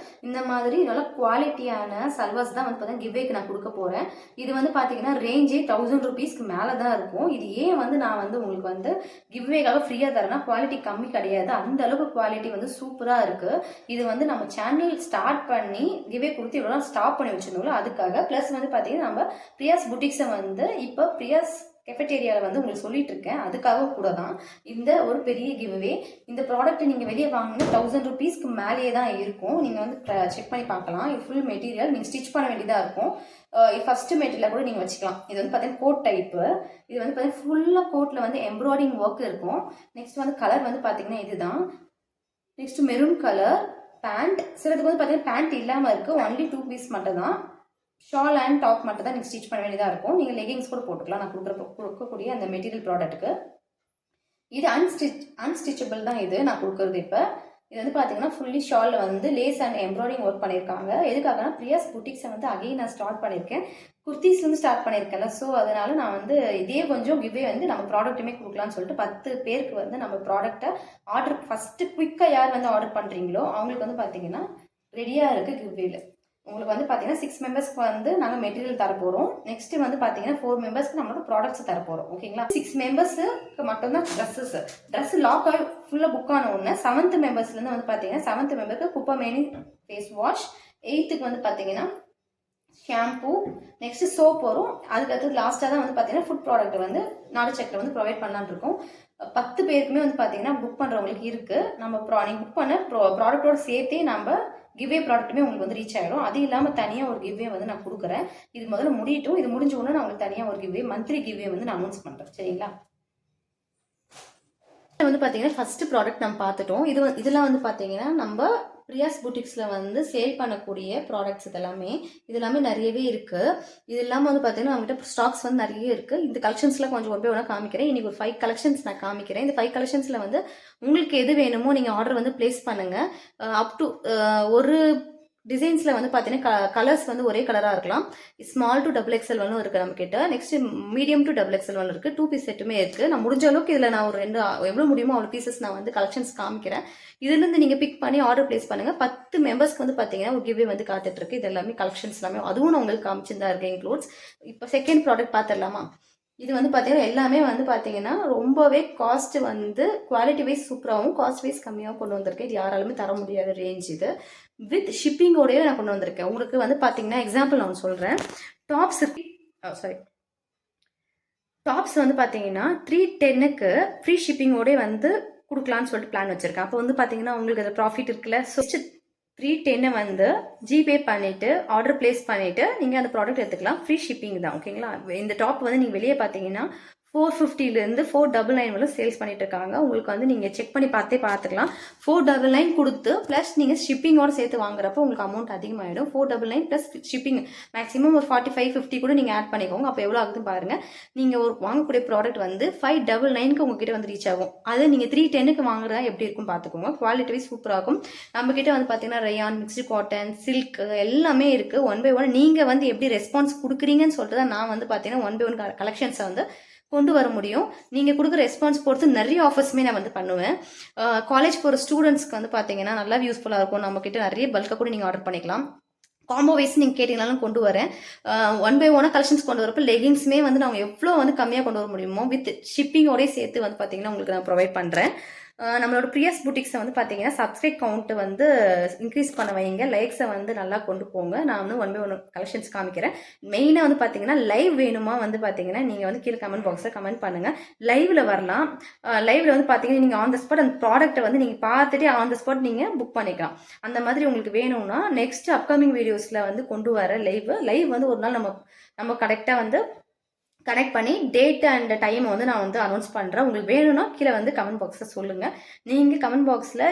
இந்த மாதிரி நல்ல குவாலிட்டியான சல்வாஸ் தான் வந்து பார்த்தீங்கன்னா கிவ்வேக்கு நான் கொடுக்க போகிறேன். இது வந்து பார்த்தீங்கன்னா ரேஞ்சே 1000 ருபீஸ்க்கு மேலே தான் இருக்கும். இது ஏன் வந்து நான் வந்து உங்களுக்கு வந்து கிவ்வேக்காக ஃப்ரீயாக தரேன்னா குவாலிட்டி கம்மி கிடையாது, அந்த அளவுக்கு குவாலிட்டி வந்து சூப்பராக இருக்குது. இது வந்து நம்ம சேனல் ஸ்டார்ட் பண்ணி கிவ்வே கொடுத்து இவ்வளோ ஸ்டாப் பண்ணி வச்சுருந்தோம்ல அதுக்காக. ப்ளஸ் வந்து பார்த்தீங்கன்னா நம்ம பிரியாஸ் புட்டிக்ஸை வந்து இப்போ பிரியாஸ் கெஃபெட்டேரியாவில் வந்து உங்களுக்கு சொல்லிட்டு இருக்கேன், அதுக்காக கூட தான் இந்த ஒரு பெரிய கிவ்வே. இந்த ப்ராடக்ட் நீங்கள் வெளியே வாங்கினா 1000 ருபீஸ்க்கு மேலேயே தான் இருக்கும். நீங்கள் வந்து செக் பண்ணி பார்க்கலாம். இது ஃபுல் மெட்டீரியல் நீங்கள் ஸ்டிச் பண்ண வேண்டியதாக இருக்கும். ஃபஸ்ட்டு மெட்டீரியலாக கூட நீங்கள் வச்சுக்கலாம். இது வந்து பார்த்தீங்கன்னா கோட் டைப்பு. இது வந்து பார்த்தீங்கன்னா ஃபுல்லாக கோட்டில் வந்து எம்ப்ராய்டிங் ஒர்க் இருக்கும். நெக்ஸ்ட் வந்து கலர் வந்து பார்த்தீங்கன்னா இதுதான். Next maroon colour pant. சிலதுக்கு வந்து பார்த்தீங்கன்னா பேண்ட் இல்லாமல் இருக்குது, ஒன்லி 2 பீஸ் மட்டும் தான். ஷால் அண்ட் டாப் மட்டும் தான் நீங்கள் ஸ்டிச் பண்ண வேண்டியதாக இருக்கும். நீங்கள் லெகிங்ஸ் கூட போட்டுக்கலாம் நான் கொடுக்கக்கூடிய அந்த மெட்டீரியல் ப்ராடக்ட்டுக்கு. இது அன்ஸ்டிச்சபிள் தான் இது நான் கொடுக்குறது. இப்போ இது வந்து பார்த்தீங்கன்னா ஃபுல்லி ஷாலில் வந்து லேஸ் அண்ட் எம்ப்ராய்டிங் ஒர்க் பண்ணியிருக்காங்க. எதுக்காகனா பிரியாஸ் புட்டிக்ஸை வந்து அகைன் நான் ஸ்டார்ட் பண்ணியிருக்கேன், குர்த்திஸ்லேருந்து ஸ்டார்ட் பண்ணியிருக்கேன்ல. ஸோ அதனால நான் வந்து இதே கொஞ்சம் கிவ்வே வந்து நம்ம ப்ராடக்ட்டுமே கொடுக்கலான்னு சொல்லிட்டு 10 பேருக்கு வந்து நம்ம ப்ராடக்ட்டை ஆர்டர் ஃபஸ்ட்டு குயிக்காக யார் வந்து ஆர்டர் பண்ணுறீங்களோ அவங்களுக்கு வந்து பார்த்தீங்கன்னா ரெடியாக இருக்குது கிவ்வேல. உங்களுக்கு வந்து பார்த்தீங்கன்னா 6 மெம்பர்ஸ்க்கு வந்து நாங்கள் மெட்டீரியல் தரப்போகிறோம். நெக்ஸ்ட்டு வந்து பார்த்தீங்கன்னா 4 மெம்பர்ஸ்க்கு நம்மளோட ப்ராடக்ட்ஸ் தரப்போகிறோம். ஓகேங்களா? 6 மெம்பர்ஸுக்கு மட்டும்தான் ட்ரெஸ் லாக் ஆகி ஃபுல்லாக புக் ஆன ஒன்று. 7th மெம்பர்ஸ்லேருந்து வந்து பார்த்தீங்கன்னா 7th மெம்பருக்கு குப்பமேனி ஃபேஸ் வாஷ், 8th வந்து பார்த்தீங்கன்னா ஷாம்பூ, நெக்ஸ்ட்டு சோப் வரும். அதுக்கடுத்து லாஸ்ட்டாக தான் வந்து பார்த்தீங்கன்னா ஃபுட் ப்ராடக்ட் வந்து நாட்டு சக்கரை வந்து ப்ரொவைட் பண்ணலான்னு இருக்கோம். 10 பேருக்குமே வந்து பார்த்தீங்கன்னா புக் பண்ணுறவங்களுக்கு இருக்குது. நம்ம நீங்கள் புக் பண்ண ப்ராடக்ட்டோட சேர்த்தே நம்ம கிவ்வே ப்ராடக்ட்டுமே உங்களுக்கு வந்து ரீச் ஆகிடும். அது இல்லாமல் தனியாக ஒரு கிவ்வே வந்து நான் கொடுக்குறேன். இது முதல்ல முடியட்டும். இது முடிஞ்ச உடனே நான் உங்களுக்கு தனியாக ஒரு கிவ்வே மந்த்லி கிவ்வே வந்து நான் அனௌன்ஸ் பண்ணுறேன். சரிங்களா? வந்து பார்த்தீங்கன்னா ஃபஸ்ட்டு ப்ராடக்ட் நம்ம பார்த்துட்டோம். இதெல்லாம் வந்து பார்த்தீங்கன்னா நம்ம பிரியாஸ் புட்டிக்ஸில் வந்து சேல் பண்ணக்கூடிய ப்ராடக்ட்ஸ் இதெல்லாமே நிறையவே இருக்குது. இது இல்லாமல் வந்து பார்த்தீங்கன்னா நம்மகிட்ட ஸ்டாக்ஸ் வந்து நிறைய இருக்குது. இந்த கலெக்ஷன்ஸ்லாம் கொஞ்சம் ஒன்றே ஒன்றா காமிக்கிறேன். இன்றைக்கி ஒரு 5 கலெக்ஷன்ஸ் நான் காமிக்கிறேன். இந்த 5 கலெக்ஷன்ஸில் வந்து உங்களுக்கு எது வேணுமோ நீங்கள் ஆர்டர் வந்து ப்ளேஸ் பண்ணுங்கள். அப் டு ஒரு டிசைன்ஸில் வந்து பார்த்தீங்கன்னா கலர்ஸ் வந்து ஒரே கலராக இருக்கலாம். ஸ்மால் டு டபுள் எக்ஸல் ஒன்றும் இருக்குது நம்மக்கிட்ட. Next medium to double XL ஒன்று இருக்குது. 2 பீஸ் செட்டுமே இருக்குது. நான் முடிஞ்ச அளவுக்கு இதில் நான் ஒரு 2 எவ்வளோ முடியுமோ அவ்வளோ பீசஸ் நான் வந்து கலெக்ஷன்ஸ் காமிக்கிறேன். இதுலேருந்து நீங்கள் பிக் பண்ணி ஆர்டர் ப்ளேஸ் பண்ணுங்கள். 10 மெம்பர்ஸ்க்கு வந்து பார்த்தீங்கன்னா ஒரு கிவ்வே வந்து காத்துட்ருக்கு. இது எல்லாமே கலெக்ஷன்ஸ் எல்லாமே அதுவும் நான் உங்களுக்கு காமிச்சுதான் இருக்கேன் இன்க்ளூட்ஸ். இப்போ செகண்ட் ப்ராடக்ட் பார்த்துடலாமா? இது வந்து பார்த்தீங்கன்னா எல்லாமே வந்து பார்த்தீங்கன்னா ரொம்பவே காஸ்ட் வந்து குவாலிட்டி வைஸ் சூப்பராகவும் காஸ்ட் வைஸ் கம்மியாகவும் கொண்டு வந்திருக்கேன். இது யாராலுமே தர முடியாத ரேஞ்ச் இது. வித் ஷிப்பிங்கோடய நான் கொண்டு வந்திருக்கேன். உங்களுக்கு வந்து பார்த்தீங்கன்னா எக்ஸாம்பிள் நான் சொல்கிறேன். டாப்ஸ் டாப்ஸ் வந்து பார்த்தீங்கன்னா 310க்கு ஃப்ரீ ஷிப்பிங்கோடய வந்து கொடுக்கலான்னு சொல்லிட்டு பிளான் வச்சுருக்கேன். அப்போ வந்து பார்த்தீங்கன்னா உங்களுக்கு அதில் ப்ராஃபிட் இருக்குல்ல. ஸோ 310 வந்து ஜிபே பண்ணிவிட்டு ஆர்டர் ப்ளேஸ் பண்ணிவிட்டு நீங்கள் அந்த ப்ராடக்ட் எடுத்துக்கலாம். ஃப்ரீ ஷிப்பிங் தான். ஓகேங்களா? இந்த டாப் வந்து நீங்கள் வெளியே பார்த்தீங்கன்னா 450லேருந்து 499 வரை சேல்ஸ் பண்ணிட்டு இருக்காங்க. உங்களுக்கு வந்து நீங்கள் செக் பண்ணி பார்த்துக்கலாம். 499 கொடுத்து ப்ளஸ் நீங்கள் ஷிப்பிங்கோட சேர்த்து வாங்குறப்போ உங்களுக்கு அமௌண்ட் அதிகமாகிடும். 499 ப்ளஸ் ஷிப்பிங் மேக்ஸிமம் ஒரு 45-50 கூட நீங்கள் ஆட் பண்ணிக்கோங்க. அப்போ எவ்வளோ ஆகுதுன்னு பாருங்கள். நீங்கள் ஒரு வாங்கக்கூடிய ப்ராடக்ட் வந்து 599க்கு உங்ககிட்ட வந்து ரீச் ஆகும். அது நீங்கள் 310க்கு வாங்குறதா எப்படி இருக்கும் பார்த்துக்கோங்க. குவாலிட்டி வைஸ் சூப்பராகும். நம்மக்கிட்ட வந்து பார்த்தீங்கன்னா ரயான், மிக்ஸ்டு காட்டன், சில்க் எல்லாமே இருக்குது. 1 by 1 நீங்கள் வந்து எப்படி ரெஸ்பான்ஸ் கொடுக்குறீங்கன்னு சொல்லிட்டு தான் நான் வந்து பார்த்தீங்கன்னா 1 by 1 கலெக்ஷன்ஸை வந்து கொண்டு வர முடியும். நீங்கள் கொடுக்குற ரெஸ்பான்ஸ் பொறுத்து நிறைய ஆஃபர்ஸுமே நான் வந்து பண்ணுவேன். காலேஜ் போகிற ஸ்டூடெண்ட்ஸ்க்கு வந்து பார்த்தீங்கன்னா நல்லா யூஸ்ஃபுல்லாக இருக்கும். நம்மக்கிட்ட நிறைய பல்காக கூட நீங்கள் ஆர்டர் பண்ணிக்கலாம். காம்போ வைஸ் நீங்கள் கேட்டிங்கனாலும் கொண்டு வரேன். 1 by 1 கலெக்ஷன்ஸ் கொண்டு வரப்போ லெகின்ஸுமே வந்து நாங்கள் எவ்வளோ வந்து கம்மியாக கொண்டு வர முடியுமோ வித் ஷிப்பிங்கோடய சேர்த்து வந்து பார்த்தீங்கன்னா உங்களுக்கு நான் ப்ரொவைட் பண்ணுறேன். நம்மளோட பிரியாஸ் புட்டிக்ஸை வந்து பார்த்தீங்கன்னா சப்ஸ்கிரைப் கவுண்ட்டு வந்து இன்க்ரீஸ் பண்ண வைங்க. லைக்ஸை வந்து நல்லா கொண்டு போங்க. நான் வந்து 1 by 1 கலெக்ஷன்ஸ் காமிக்கிறேன். மெயினாக வந்து பார்த்தீங்கன்னா லைவ் வேணுமா வந்து பார்த்தீங்கன்னா நீங்கள் வந்து கீழே கமெண்ட் பாக்ஸில் கமெண்ட் பண்ணுங்கள். லைவில் வரலாம். லைவில் வந்து பார்த்தீங்கன்னா நீங்கள் ஆன் த ஸ்பாட் அந்த ப்ராடக்ட்டை வந்து நீங்கள் பார்த்துட்டு ஆன் த ஸ்பாட் நீங்கள் புக் பண்ணிக்கலாம். அந்த மாதிரி உங்களுக்கு வேணும்னா நெக்ஸ்ட் அப்கமிங் வீடியோஸில் வந்து கொண்டு வர லைவ் வந்து ஒரு நாள் நம்ம கரெக்டாக வந்து கனெக்ட் பண்ணி டேட் அண்ட் டைமை வந்து நான் வந்து அனௌன்ஸ் பண்ணுறேன். உங்களுக்கு வேணும்னா கீழே வந்து கமெண்ட் பாக்ஸில் சொல்லுங்கள். நீங்கள் கமெண்ட் பாக்ஸில்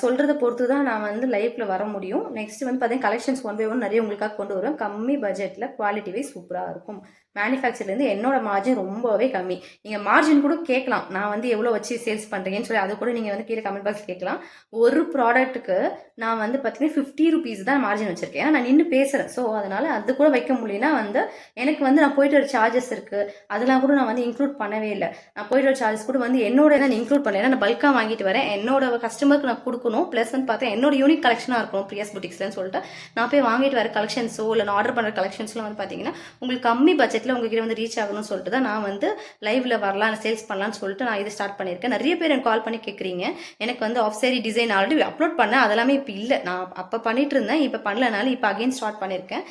சொல்கிறத பொறுத்து தான் நான் வந்து லைவில் வர முடியும். நெக்ஸ்ட் வந்து பார்த்தீங்கன்னா கலெக்ஷன்ஸ் 1 by 1 நிறைய உங்களுக்காக கொண்டு வருவேன். கம்மி பட்ஜெட்டில் குவாலிட்டி வைஸ் சூப்பராக இருக்கும். மேனுஃபேக்சர்லேருந்து என்னோட மார்ஜின் ரொம்பவே கம்மி. நீங்கள் மார்ஜின் கூட கேட்கலாம். நான் வந்து எவ்வளோ வச்சு சேல்ஸ் பண்ணுறீங்கன்னு சொல்லி அது கூட நீங்கள் வந்து கீழே கமெண்ட் பாக்ஸ் கேட்கலாம். ஒரு ப்ராடக்ட்டுக்கு நான் வந்து பார்த்தீங்கன்னா 50 rupees தான் மார்ஜின் வச்சுருக்கேன். ஏன்னா நான் நின்று பேசுகிறேன். ஸோ அதனால் அது கூட வைக்க முடியலன்னா வந்து எனக்கு வந்து நான் போயிட்டு ஒரு சார்ஜஸ் இருக்குது. அதெல்லாம் கூட நான் வந்து இன்க்ளூட் பண்ணவே இல்லை. நான் போயிட்டு ஒரு சார்ஜஸ் கூட வந்து என்னோட நான் இன்க்ளூட் பண்ணல. ஏன்னா நான் பல்காக வாங்கிட்டு வரேன். என்னோட கஸ்டமருக்கு நான் கொடுக்கணும். ப்ளஸ் வந்து பார்த்தா என்னோட யூனிக் கலெக்ஷனாக இருக்கும் பிரியாஸ் புட்டிக்ஸ்லன்னு சொல்லிட்டு நான் போய் வாங்கிட்டு வர கலெக்ஷன்ஸோ இல்லை நான் ஆர்டர் பண்ணுற கலெக்ஷன்ஸ்லாம் வந்து பார்த்தீங்கன்னா உங்களுக்கு கம்மி பட்ஜெட்டில் உங்ககிட்ட வந்து ரீச் ஆகணும்னு சொல்லிட்டு தான் நான் வந்து லைவ்ல வரலாம் சேல்ஸ் பண்ணலாம்னு சொல்லிட்டு நான் இது ஸ்டார்ட் பண்ணியிருக்கேன். நிறைய பேர் எனக்கு கால் பண்ணி கேட்குறீங்க. எனக்கு வந்து half sari design already upload பண்ணேன். அதெல்லாமே இப்போ இல்லை. நான் அப்போ பண்ணிட்டு இருந்தேன். இப்போ பண்ணலனால இப்போ அகைன் ஸ்டார்ட் பண்ணியிருக்கேன்.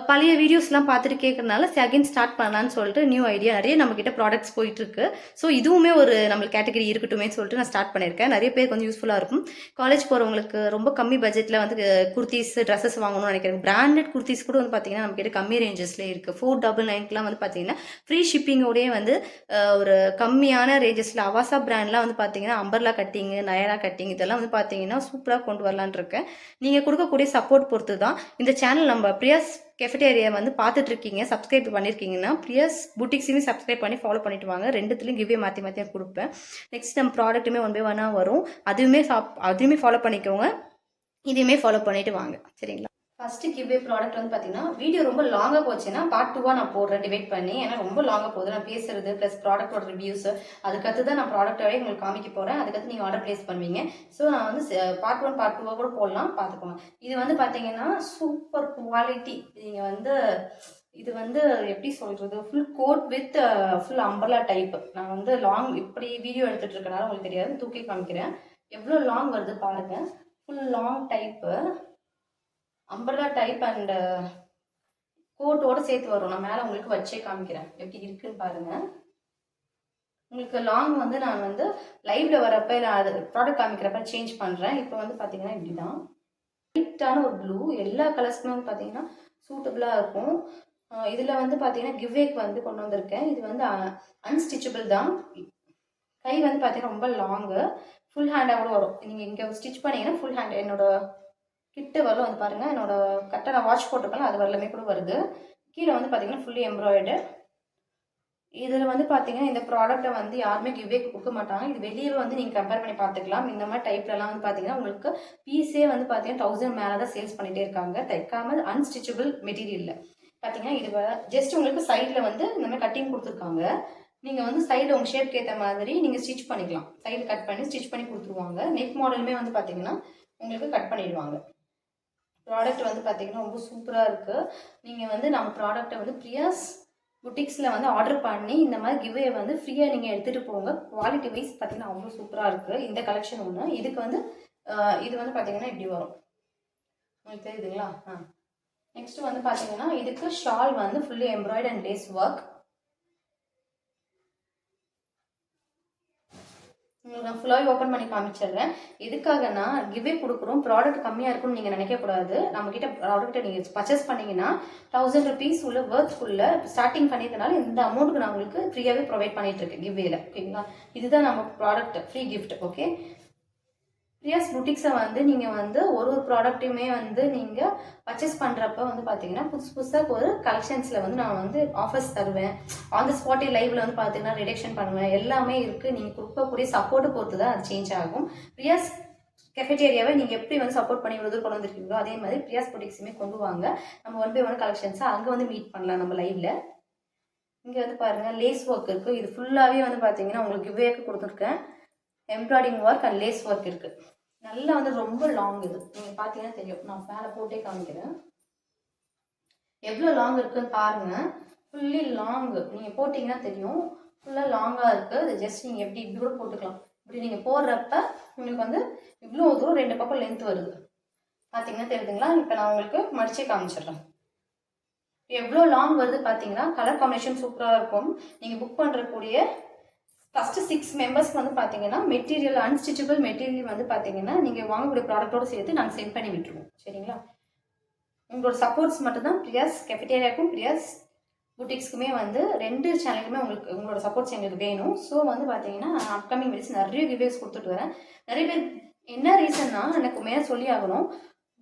பழைய வீடியோஸ்லாம் பார்த்துட்டு கேட்குறதுனால அகைன் ஸ்டார்ட் பண்ணலான்னு சொல்லிட்டு நியூ ஐடியா நிறைய நம்மக்கிட்ட ப்ராடக்ட்ஸ் போயிட்டுருக்கு. ஸோ இதுவுமே ஒரு நம்மளுக்கு கேட்டகரி இருக்கட்டுமே சொல்லிட்டு நான் ஸ்டார்ட் பண்ணியிருக்கேன். நிறைய பேருக்கு வந்து யூஸ்ஃபுல்லாக இருக்கும். காலேஜ் போகிறவங்களுக்கு ரொம்ப கம்மி பட்ஜெட்டில் வந்து குர்த்திஸ் ட்ரெஸ்ஸஸ் வாங்கணும்னு நினைக்கிறேன். பிராண்டட் குர்த்திஸ் கூட வந்து பார்த்தீங்கன்னா நம்மக்கிட்ட கம்மி ரேஞ்சஸ்லேயே இருக்குது. 499க்குலாம் வந்து பார்த்தீங்கன்னா ஃப்ரீ ஷிப்பிங்கோடய வந்து ஒரு கம்மியான ரேஞ்சஸில் அவாசா பிராண்ட்லாம் வந்து பார்த்தீங்கன்னா அம்பர்லா கட்டிங்கு, நயரா கட்டிங் இதெல்லாம் வந்து பார்த்தீங்கன்னா சூப்பராக கொண்டு வரலான்னு இருக்கேன். நீங்கள் கொடுக்கக்கூடிய சப்போர்ட் பொறுத்து தான் இந்த சேனல் நம்ம பிரியாஸ் கெஃபட்டேரியா வந்து பார்த்துட்டு இருக்கீங்க, சப்ஸ்கிரைப் பண்ணியிருக்கீங்கன்னா பிரியாஸ் புட்டிக்ஸையுமே சப்ஸ்கிரைப் பண்ணி ஃபாலோ பண்ணிட்டு வாங்க. ரெண்டுத்துலையும் கிவ்வே மாற்றி கொடுப்பேன். நெக்ஸ்ட் நம்ம ப்ராடக்ட்டுமே 1 by 1 வரும். அதுவுமே ஃபாலோ பண்ணிக்கோங்க. இதையுமே ஃபாலோ பண்ணிட்டு வாங்க. சரிங்களா? ஃபஸ்ட்டு கிவ்வே ப்ராடக்ட் வந்து பார்த்தீங்கன்னா வீடியோ ரொம்ப லாங்காக போச்சுன்னா பார்ட் 2 நான் போடுறேன் டிவைட் பண்ணி. ஏன்னா ரொம்ப லாங்காக போகுது நான் பேசுறது ப்ளஸ் ப்ராடக்டோட ரிவ்யூஸ். அதுக்கடுத்து தான் நான் ப்ராடக்டோடய உங்களுக்கு காமிக்க போகிறேன். அதுக்கடுத்து நீங்கள் ஆர்டர் ப்ளேஸ் பண்ணுவீங்க. ஸோ நான் வந்து பார்ட் 1 பார்ட் 2 கூட போடலாம், பார்த்துக்கோங்க. இது வந்து பார்த்தீங்கன்னா சூப்பர் குவாலிட்டி. நீங்கள் வந்து இது வந்து எப்படி சொல்கிறது, full coat with full umbrella type. நான் வந்து லாங் இப்படி வீடியோ எடுத்துகிட்டு இருக்கனால உங்களுக்கு தெரியாது, தூக்கி காமிக்கிறேன். எவ்வளோ லாங் வருது பாருங்கள். Full long type umbrella type and கோட்டோட சேர்த்து வரும். நான் மேலே உங்களுக்கு வச்சே காமிக்கிறேன் எப்படி இருக்குன்னு பாருங்க. உங்களுக்கு லாங் வந்து நான் வந்து லைவ்ல வரப்ப நான் அது ப்ராடக்ட் காமிக்கிறப்ப சேஞ்ச் பண்றேன். இப்போ வந்து பாத்தீங்கன்னா இப்படிதான் லைட்டான ஒரு ப்ளூ, எல்லா கலர்ஸ்க்குமே வந்து பாத்தீங்கன்னா சூட்டபிளா இருக்கும். இதுல வந்து பாத்தீங்கன்னா கிவ்வேக்கு வந்து கொண்டு வந்திருக்கேன். இது வந்து அன்ஸ்டிச்சபிள் தான். கை வந்து பாத்தீங்கன்னா ரொம்ப லாங்கு, ஃபுல் ஹேண்டாக கூட வரும். நீங்க இங்க ஸ்டிச் பண்ணீங்கன்னா ஃபுல் ஹேண்ட் என்னோட கிட்ட வரல வந்து பாருங்க. என்னோட கரெக்டாக நான் வாட்ச் போட்டிருக்கேன் அது வரலுமே கூட வருது. கீழே வந்து பாத்தீங்கன்னா ஃபுல்லி எம்ப்ராய்டு. இதில் வந்து பார்த்தீங்கன்னா இந்த ப்ராடக்ட்டை வந்து யாருமே கிவ்வேக்கு கொடுக்க மாட்டாங்க. இது வெளியே வந்து நீங்கள் கம்பேர் பண்ணி பார்த்துக்கலாம். இந்த மாதிரி டைப்லலாம் வந்து பார்த்தீங்கன்னா உங்களுக்கு பீஸே வந்து பார்த்தீங்கன்னா 1000 மேலே தான் சேல்ஸ் பண்ணிகிட்டே இருக்காங்க. தைக்காமல் அன்ஸ்டிச்சபிள் மெட்டீரியலில் பார்த்தீங்கன்னா இது ஜஸ்ட் உங்களுக்கு சைடில் வந்து இந்த மாதிரி கட்டிங் கொடுத்துருக்காங்க. நீங்கள் வந்து சைடில் உங்கள் ஷேப்க்கு ஏற்ற மாதிரி நீங்கள் ஸ்டிச் பண்ணிக்கலாம். சைடில் கட் பண்ணி ஸ்டிச் பண்ணி கொடுத்துருவாங்க. நெக் மாடலுமே வந்து பார்த்தீங்கன்னா உங்களுக்கு கட் பண்ணிடுவாங்க. ப்ராடக்ட் வந்து பார்த்தீங்கன்னா ரொம்ப சூப்பராக இருக்குது. நீங்கள் வந்து நம்ம ப்ராடக்ட்டை வந்து பிரியாஸ் புட்டிக்ஸில் வந்து ஆர்டர் பண்ணி இந்த மாதிரி கிவ்வே வந்து ஃப்ரீயாக நீங்கள் எடுத்துகிட்டு போங்க. குவாலிட்டி வைஸ் பார்த்தீங்கன்னா அவ்வளோ சூப்பராக இருக்குது. இந்த கலெக்ஷன் ஒன்று. இதுக்கு வந்து இது வந்து பார்த்தீங்கன்னா இப்படி வரும். உங்களுக்கு தெரியுதுங்களா? நெக்ஸ்ட் வந்து பார்த்தீங்கன்னா இதுக்கு ஷால் வந்து ஃபுல்லி எம்ப்ராய்டு அண்ட் லேஸ் ஒர்க். உங்களுக்கு நான் ஃபுல்லாகவே ஓப்பன் பண்ணி காமிச்சிடுறேன். எதுக்காகனா கிவ்வே கொடுக்குறோம், ப்ராடக்ட் கம்மியாக இருக்கும்னு நீங்கள் நினைக்கக்கூடாது. நம்மக்கிட்ட ப்ராடக்ட்டை நீங்கள் பர்ச்சேஸ் பண்ணிங்கன்னா 1000 rupees உள்ள ஒர்த்ஃபுல்ல ஸ்டார்டிங் பண்ணியிருக்கனால இந்த அமௌண்ட்டுக்கு நான் உங்களுக்கு ஃப்ரீயாகவே ப்ரொவைட் பண்ணிகிட்ருக்கேன் கிவ்வேல. ஓகேங்களா? இதுதான் நம்ம ப்ராடக்ட் ஃப்ரீ கிஃப்ட். ஓகே, பிரியாஸ் புட்டிக்ஸை வந்து நீங்கள் வந்து ஒரு ப்ராடக்ட்டையுமே வந்து நீங்கள் பர்ச்சேஸ் பண்ணுறப்ப வந்து பார்த்தீங்கன்னா புதுசாக ஒரு கலெக்ஷன்ஸில் வந்து நான் வந்து ஆஃபர்ஸ் தருவேன். ஆன் த ஸ்பாட்டே லைவில் வந்து பார்த்தீங்கன்னா ரிடக்ஷன் பண்ணுவேன். எல்லாமே இருக்குது. நீங்கள் கொடுக்கக்கூடிய சப்போர்ட்டை பொறுத்து தான் அது சேஞ்ச் ஆகும். பிரியாஸ் கெஃபெட்டேரியாவை நீங்கள் எப்படி வந்து சப்போர்ட் பண்ணி இவ்வளோ கொண்டு வந்திருக்கீங்களோ அதே மாதிரி பிரியாஸ் புட்டிக்ஸுமே கொண்டு வாங்க. நம்ம 1 by 1 கலெக்ஷன்ஸை அங்கே வந்து மீட் பண்ணலாம் நம்ம லைவில். இங்கே வந்து பாருங்கள் லேஸ் ஒர்க் இருக்குது. இது ஃபுல்லாகவே வந்து பார்த்தீங்கன்னா உங்களுக்கு கிவ்வேக்கு கொடுத்துருக்கேன். Embroidering work and lace work இருக்குது. நல்லா வந்து ரொம்ப லாங் இது. நீங்கள் பார்த்தீங்கன்னா தெரியும். நான் மேலே போட்டே காமிக்கிறேன். எவ்வளோ லாங் இருக்குன்னு பாருங்க. Fully long. நீங்கள் போட்டிங்கன்னா தெரியும். ஃபுல்லாக லாங்காக இருக்குது. இது ஜஸ்ட் நீங்கள் எப்படி இப்படி கூட போட்டுக்கலாம். இப்படி நீங்கள் போடுறப்ப உங்களுக்கு வந்து இவ்வளோ தூரம் 2 பக்கம் லென்த் வருது. பார்த்தீங்கன்னா தெரியுதுங்களா? இப்போ நான் உங்களுக்கு மடிச்சே காமிச்சிடுறேன். எவ்வளோ லாங் வருது பார்த்தீங்கன்னா கலர் காம்பினேஷன் சூப்பராக இருக்கும். நீங்கள் புக் பண்ணுறக்கூடிய ஃபஸ்ட்டு 6 மெம்பர்ஸ்க்கு வந்து பார்த்தீங்கன்னா மெட்டீரியல் அன்ஸ்டிச்சபிள் மெட்டீரியல் வந்து பார்த்தீங்கன்னா நீங்கள் வாங்கக்கூடிய ப்ராடக்டோடு சேர்த்து நாங்கள் சென்ட் பண்ணி விட்டுருவோம். சரிங்களா? உங்களோட சப்போர்ட்ஸ் மட்டும்தான் பிரியாஸ் கெஃபெட்டேரியாவுக்கும் பிரியாஸ் புட்டிக்ஸ்க்குமே வந்து 2 சேனலுக்குமே உங்களோட சப்போர்ட்ஸ் எங்களுக்கு வேணும். ஸோ வந்து பார்த்தீங்கன்னா அப்கமிங் வீடியோஸ் நிறைய கிவ்வேஸ் கொடுத்துட்டு வரேன். நிறைய பேர் என்ன ரீசன்னா எனக்கு மேலே சொல்லி ஆகணும்,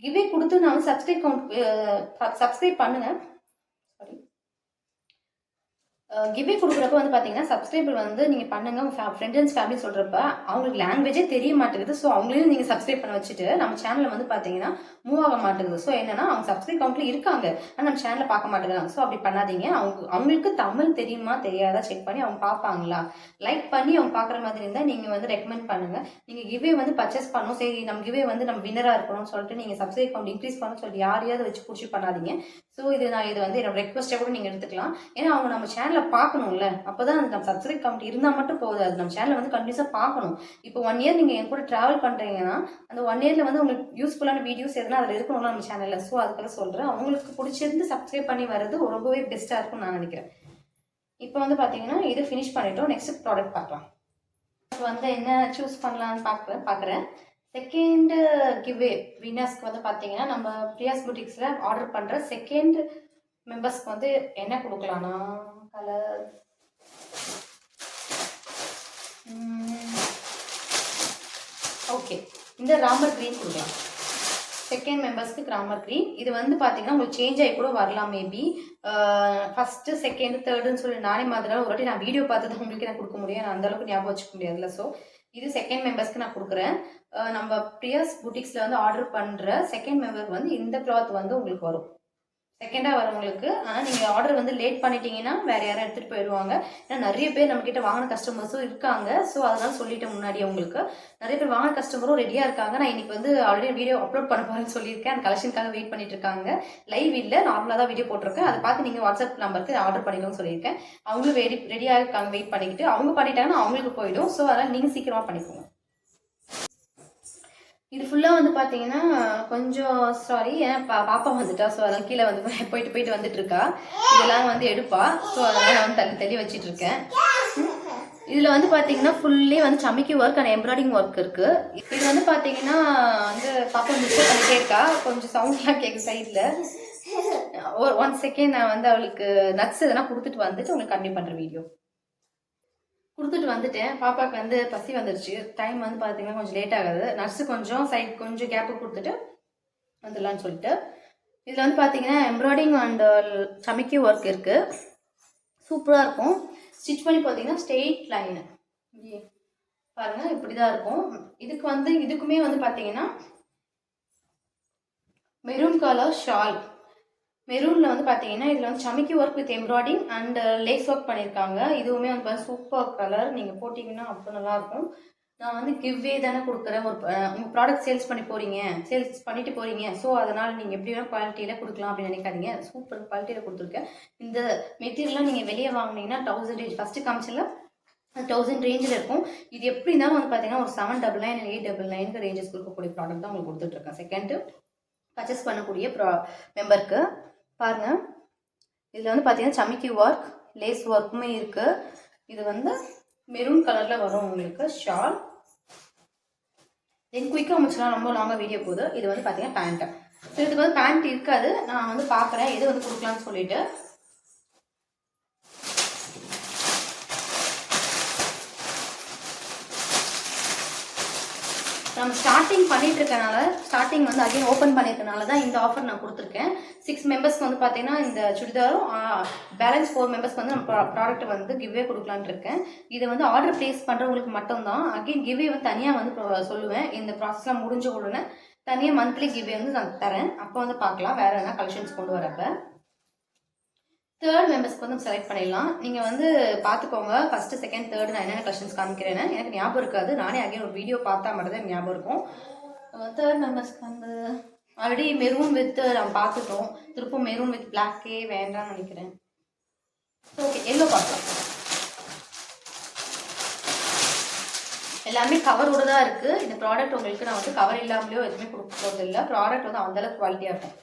கிவ்வே கொடுத்து நான் சப்ஸ்கிரைப் பண்ணுங்கள். சாரி, கிவ்வே கொடுக்குறப்ப வந்து பார்த்தீங்கன்னா சப்ஸ்கிரைபர் வந்து நீங்கள் பண்ணுங்க உங்கள் ஃப்ரெண்ட்ஸ் அண்ட் ஃபேமிலி சொல்கிறப்ப அவங்களுக்கு லாங்குவேஜே தெரிய மாட்டேங்குது. ஸோ அவங்களையும் நீங்கள் சப்ஸ்கிரைப் பண்ண வச்சுட்டு நம்ம சேனலில் வந்து பார்த்தீங்கன்னா மூவ் ஆக மாட்டேங்குது. ஸோ என்னன்னா அவங்க சப்ஸ்கிரைப் கவுண்ட்டில் இருக்காங்க, ஆனால் நம்ம சேனலில் பார்க்க மாட்டேங்கிறாங்க. ஸோ அப்படி பண்ணாதீங்க. அவங்களுக்கு தமிழ் தெரியுமா தெரியாதா செக் பண்ணி அவங்க பார்ப்பாங்களா, லைக் பண்ணி அவங்க பார்க்குற மாதிரி இருந்தால் நீங்கள் வந்து ரெக்கமெண்ட் பண்ணுங்கள். நீங்கள் கிவ்வே வந்து பர்ச்சேஸ் பண்ணணும், சரி நம்ம கிவ்வே வந்து நம்ம வின்னராக இருக்கணும்னு சொல்லிட்டு நீங்கள் சப்ஸ்கிரைப் கவுண்ட் இன்க்ரீஸ் பண்ணணும்னு சொல்லிட்டு யாரையாவது வச்சு பிடிச்சி பண்ணாதீங்க. ஸோ இது வந்து என்னோட ரெக்வஸ்ட்டை கூட நீங்கள் எடுத்துக்கலாம். ஏன்னா அவங்க நம்ம சேனலை பார்க்கணும்ல, அப்போதான் நம்ம சப்ஸ்கிரைப் கவுண்ட் இருந்தால் மட்டும் போதாது, நம்ம சேனலை வந்து கண்டினியூஸாக பார்க்கணும். இப்போ 1 year நீங்கள் என் கூட ட்ராவல் பண்ணுறீங்கன்னா அந்த 1 yearல வந்து உங்களுக்கு யூஸ்ஃபுல்லான வீடியோஸ் எதுனா அதில் இருக்கணும்ல நம்ம சேனலில். ஸோ அதுக்காக சொல்கிறேன். அவங்களுக்கு பிடிச்சிருந்து சப்ஸ்கிரைப் பண்ணி வர்றது ரொம்பவே பெஸ்ட்டாக இருக்கும்னு நான் நினைக்கிறேன். இப்போ வந்து பார்த்தீங்கன்னா இது ஃபினிஷ் பண்ணிட்டோம். நெக்ஸ்ட் ப்ராடக்ட் பார்க்கலாம். இப்போ வந்து என்ன சூஸ் பண்ணலான்னு பார்க்குறேன். செகண்ட் கிவ்வே வின்னர்ஸ்க்கு வந்து பார்த்தீங்கன்னா நம்ம பிரியாஸ் புட்டிக்ஸில் ஆர்டர் பண்ணுற செகண்ட் மெம்பர்ஸ்க்கு வந்து என்ன கொடுக்கலாம்னா கலர் ஓகே, இந்த ராமர் க்ரீன் கொடுக்கலாம். செகண்ட் மெம்பர்ஸ்க்கு ராமர் க்ரீன். இது வந்து பார்த்தீங்கன்னா உங்களுக்கு சேஞ்ச் ஆகி கூட வரலாம். மேபி ஃபஸ்ட்டு செகண்ட் தேர்டுன்னு சொல்லி நானே மாதிரி ஒரு வாட்டி நான் வீடியோ பார்த்து தான் உங்களுக்கு நான் கொடுக்க முடியும். நான் அந்தளவுக்கு ஞாபகம் வச்சுக்க முடியாதுல்ல. ஸோ இது செகண்ட் மெம்பர்ஸ்க்கு நான் கொடுக்குறேன். நம்ம பிரியாஸ் புட்டிக்ஸில் வந்து ஆர்டர் பண்ணுற செகண்ட் மெம்பருக்கு வந்து இந்த கிளாத் வந்து உங்களுக்கு வரும். செகண்டாக வரவங்களுக்கு. ஆனால் நீங்கள் ஆர்டர் வந்து லேட் பண்ணிட்டீங்கன்னா வேறு யாரும் எடுத்துகிட்டு போயிடுவாங்க. ஏன்னா நிறைய பேர் நம்மக்கிட்ட வாங்கின கஸ்டமர்ஸும் இருக்காங்க. ஸோ அதனால சொல்லிட்டேன் முன்னாடி உங்களுக்கு. நிறைய பேர் வாங்கின கஸ்டமரும் ரெடியாக இருக்காங்க. நான் இன்றைக்கி வந்து ஆல்ரெடி வீடியோ அப்லோட் பண்ண போகிறேன்னு சொல்லியிருக்கேன். அந்த கலெக்ஷனுக்காக வெயிட் பண்ணிட்டு இருக்காங்க. லைவ் இல்லை, நார்மலாக தான் வீடியோ போட்டிருக்கேன். அதை பார்த்து நீங்கள் வாட்ஸ்அப் நம்பருக்கு ஆர்டர் பண்ணிக்கணும்னு சொல்லியிருக்கேன். அவங்களும் ரெடியாக இருக்காங்க, வெயிட் பண்ணிக்கிட்டு. அவங்க பண்ணிட்டாங்கன்னா அவங்களுக்கு போயிடும். ஸோ அதனால் நீங்கள் சீக்கிரமாக பண்ணிக்கோங்க. இது ஃபுல்லாக வந்து பார்த்தீங்கன்னா கொஞ்சம் சாரி, ஏன்னா பாப்பா வந்துட்டா, ஸோ அதெல்லாம் கீழே வந்து போயிட்டு வந்துட்டு இருக்கா. இதெல்லாம் வந்து எடுப்பா, ஸோ அதெல்லாம் நான் வந்து தள்ளி வச்சிட்டு இருக்கேன். இதில் வந்து பார்த்தீங்கன்னா ஃபுல்லி வந்து சமிக்கி ஒர்க் அண்ட் எம்ப்ராய்டிங் ஒர்க் இருக்கு. இது வந்து பார்த்தீங்கன்னா வந்து பாப்பா மிக்சர் பண்ணிட்டே இருக்கா, கொஞ்சம் சவுண்ட்லாம் கேட்கு சைடில். ஒரு 1 செகண்ட் நான் வந்து அவளுக்கு நட்ஸ் இதெல்லாம் கொடுத்துட்டு வந்துட்டு உங்களுக்கு கண்டினியூ பண்ணுற வீடியோ. கொடுத்துட்டு வந்துட்டேன். பாப்பாவுக்கு வந்து பசி வந்துருச்சு. டைம் வந்து பார்த்தீங்கன்னா கொஞ்சம் லேட் ஆகுது. நர்ஸு கொஞ்சம் கொஞ்சம் கேப்பு கொடுத்துட்டு வந்துடலான்னு சொல்லிட்டு. இதில் வந்து பார்த்தீங்கன்னா எம்ப்ராய்டிங் அண்ட் சமிக்கி ஒர்க் இருக்குது. சூப்பராக இருக்கும். ஸ்டிச் பண்ணி பார்த்தீங்கன்னா ஸ்ட்ரெயிட் லைனு பாருங்கள், இப்படி தான் இருக்கும். இதுக்குமே வந்து பார்த்தீங்கன்னா மெரூன் கலர் ஷால். மெரூனில் வந்து பார்த்தீங்கன்னா இதில் வந்து சமிக்கி work with embroidering and lace work பண்ணியிருக்காங்க. இதுவுமே வந்து சூப்பர் கலர். நீங்கள் போட்டிங்கன்னா அப்போ நல்லாயிருக்கும். நான் வந்து கிவ்வே தானே கொடுக்குறேன். உங்கள் ப்ராடக்ட் சேல்ஸ் பண்ணிட்டு போகிறீங்க. ஸோ அதனால் நீங்கள் எப்படி வேணால் குவாலிட்டியில் கொடுக்கலாம் அப்படின்னு நினைக்காதீங்க. சூப்பர் குவாலிட்டியில் கொடுத்துருக்கேன். இந்த மெட்டீரியல்லாம் நீங்கள் வெளியே வாங்கினீங்கன்னா 1000 ரேஞ்ச், ஃபஸ்ட்டு காமிச்சில் 1000 ரேஞ்சில் இருக்கும். இது எப்படி இருந்தாலும் வந்து பார்த்தீங்கன்னா ஒரு 799 899 ரேஞ்சஸ் கொடுக்கக்கூடிய ப்ராடக்ட் தான் உங்களுக்கு கொடுத்துட்ருக்கேன். செகண்டு பர்ச்சேஸ் பண்ணக்கூடிய மெம்பருக்கு பாருங்கள். இதில் வந்து பார்த்தீங்கன்னா சமிக்கி ஒர்க், லேஸ் ஒர்க்குமே இருக்குது. இது வந்து மெரூன் கலரில் வரும் உங்களுக்கு ஷால். தென் குயிக்காக முடிச்சுலாம் ரொம்ப லாங்காக வீடியோ போகுது. இது வந்து பார்த்தீங்கன்னா பேண்ட்டு. ஸோ இதுக்கு வந்து பேண்ட் இருக்காது. நான் வந்து பார்க்குறேன் எது வந்து கொடுக்கலான்னு சொல்லிட்டு. நம்ம ஸ்டார்டிங் பண்ணிட்டு இருக்கனால, ஸ்டார்டிங் வந்து அகைன் ஓப்பன் பண்ணியிருக்கனால தான் இந்த ஆஃபர் நான் கொடுத்துருக்கேன். 6 மெம்பர்ஸ்க்கு வந்து பார்த்தீங்கன்னா இந்த சுடிதாரும், பேலன்ஸ் 4 மெம்பர்ஸ்க்கு வந்து நம்ம ப்ராடக்ட் வந்து கிவ்வே கொடுக்கலான்னு இருக்கேன். இதை வந்து ஆர்டர் பிளேஸ் பண்ணுறவங்களுக்கு மட்டும்தான். அகைன் கிவ்வே வந்து தனியாக வந்து சொல்லுவேன். இந்த ப்ராசஸ்லாம் முடிஞ்ச உடனே தனியாக மந்த்லி கிவ்வே வந்து நான் தரேன். அப்போ வந்து பார்க்கலாம் வேறு எதனா கலெக்ஷன்ஸ் கொண்டு வரப்போ. 3rd மெம்பர்ஸ்க்கு வந்து செலக்ட் பண்ணிடலாம். நீங்கள் வந்து பார்த்துக்கோங்க ஃபஸ்ட்டு, செகண்ட், தேர்டு நான் என்னென்ன கலெக்ஷன்ஸ் காமிக்கிறேன்னு எனக்கு ஞாபகம் இருக்காது. நானே அகைன் ஒரு வீடியோ பார்த்தா மட்டும் தான் ஞாபகம் இருக்கும். 3rd மெம்பர்ஸ்க்கு வந்து ஆல்ரெடி மெரூன் வித் நம்ம பார்த்துட்டோம். திருப்பும் மெரூன் வித் பிளாக்கே வேண்டாம்னு நினைக்கிறேன். ஓகே, எல்லோ பார்க்கலாம். எல்லாமே கவரோடு தான் இருக்குது. இந்த ப்ராடக்ட் உங்களுக்கு நான் வந்து கவர் இல்லாமலையோ எதுவுமே கொடுக்க போகிறது இல்லை. ப்ராடக்ட் வந்து அந்தளவுக்கு குவாலிட்டியாக இருக்கும்.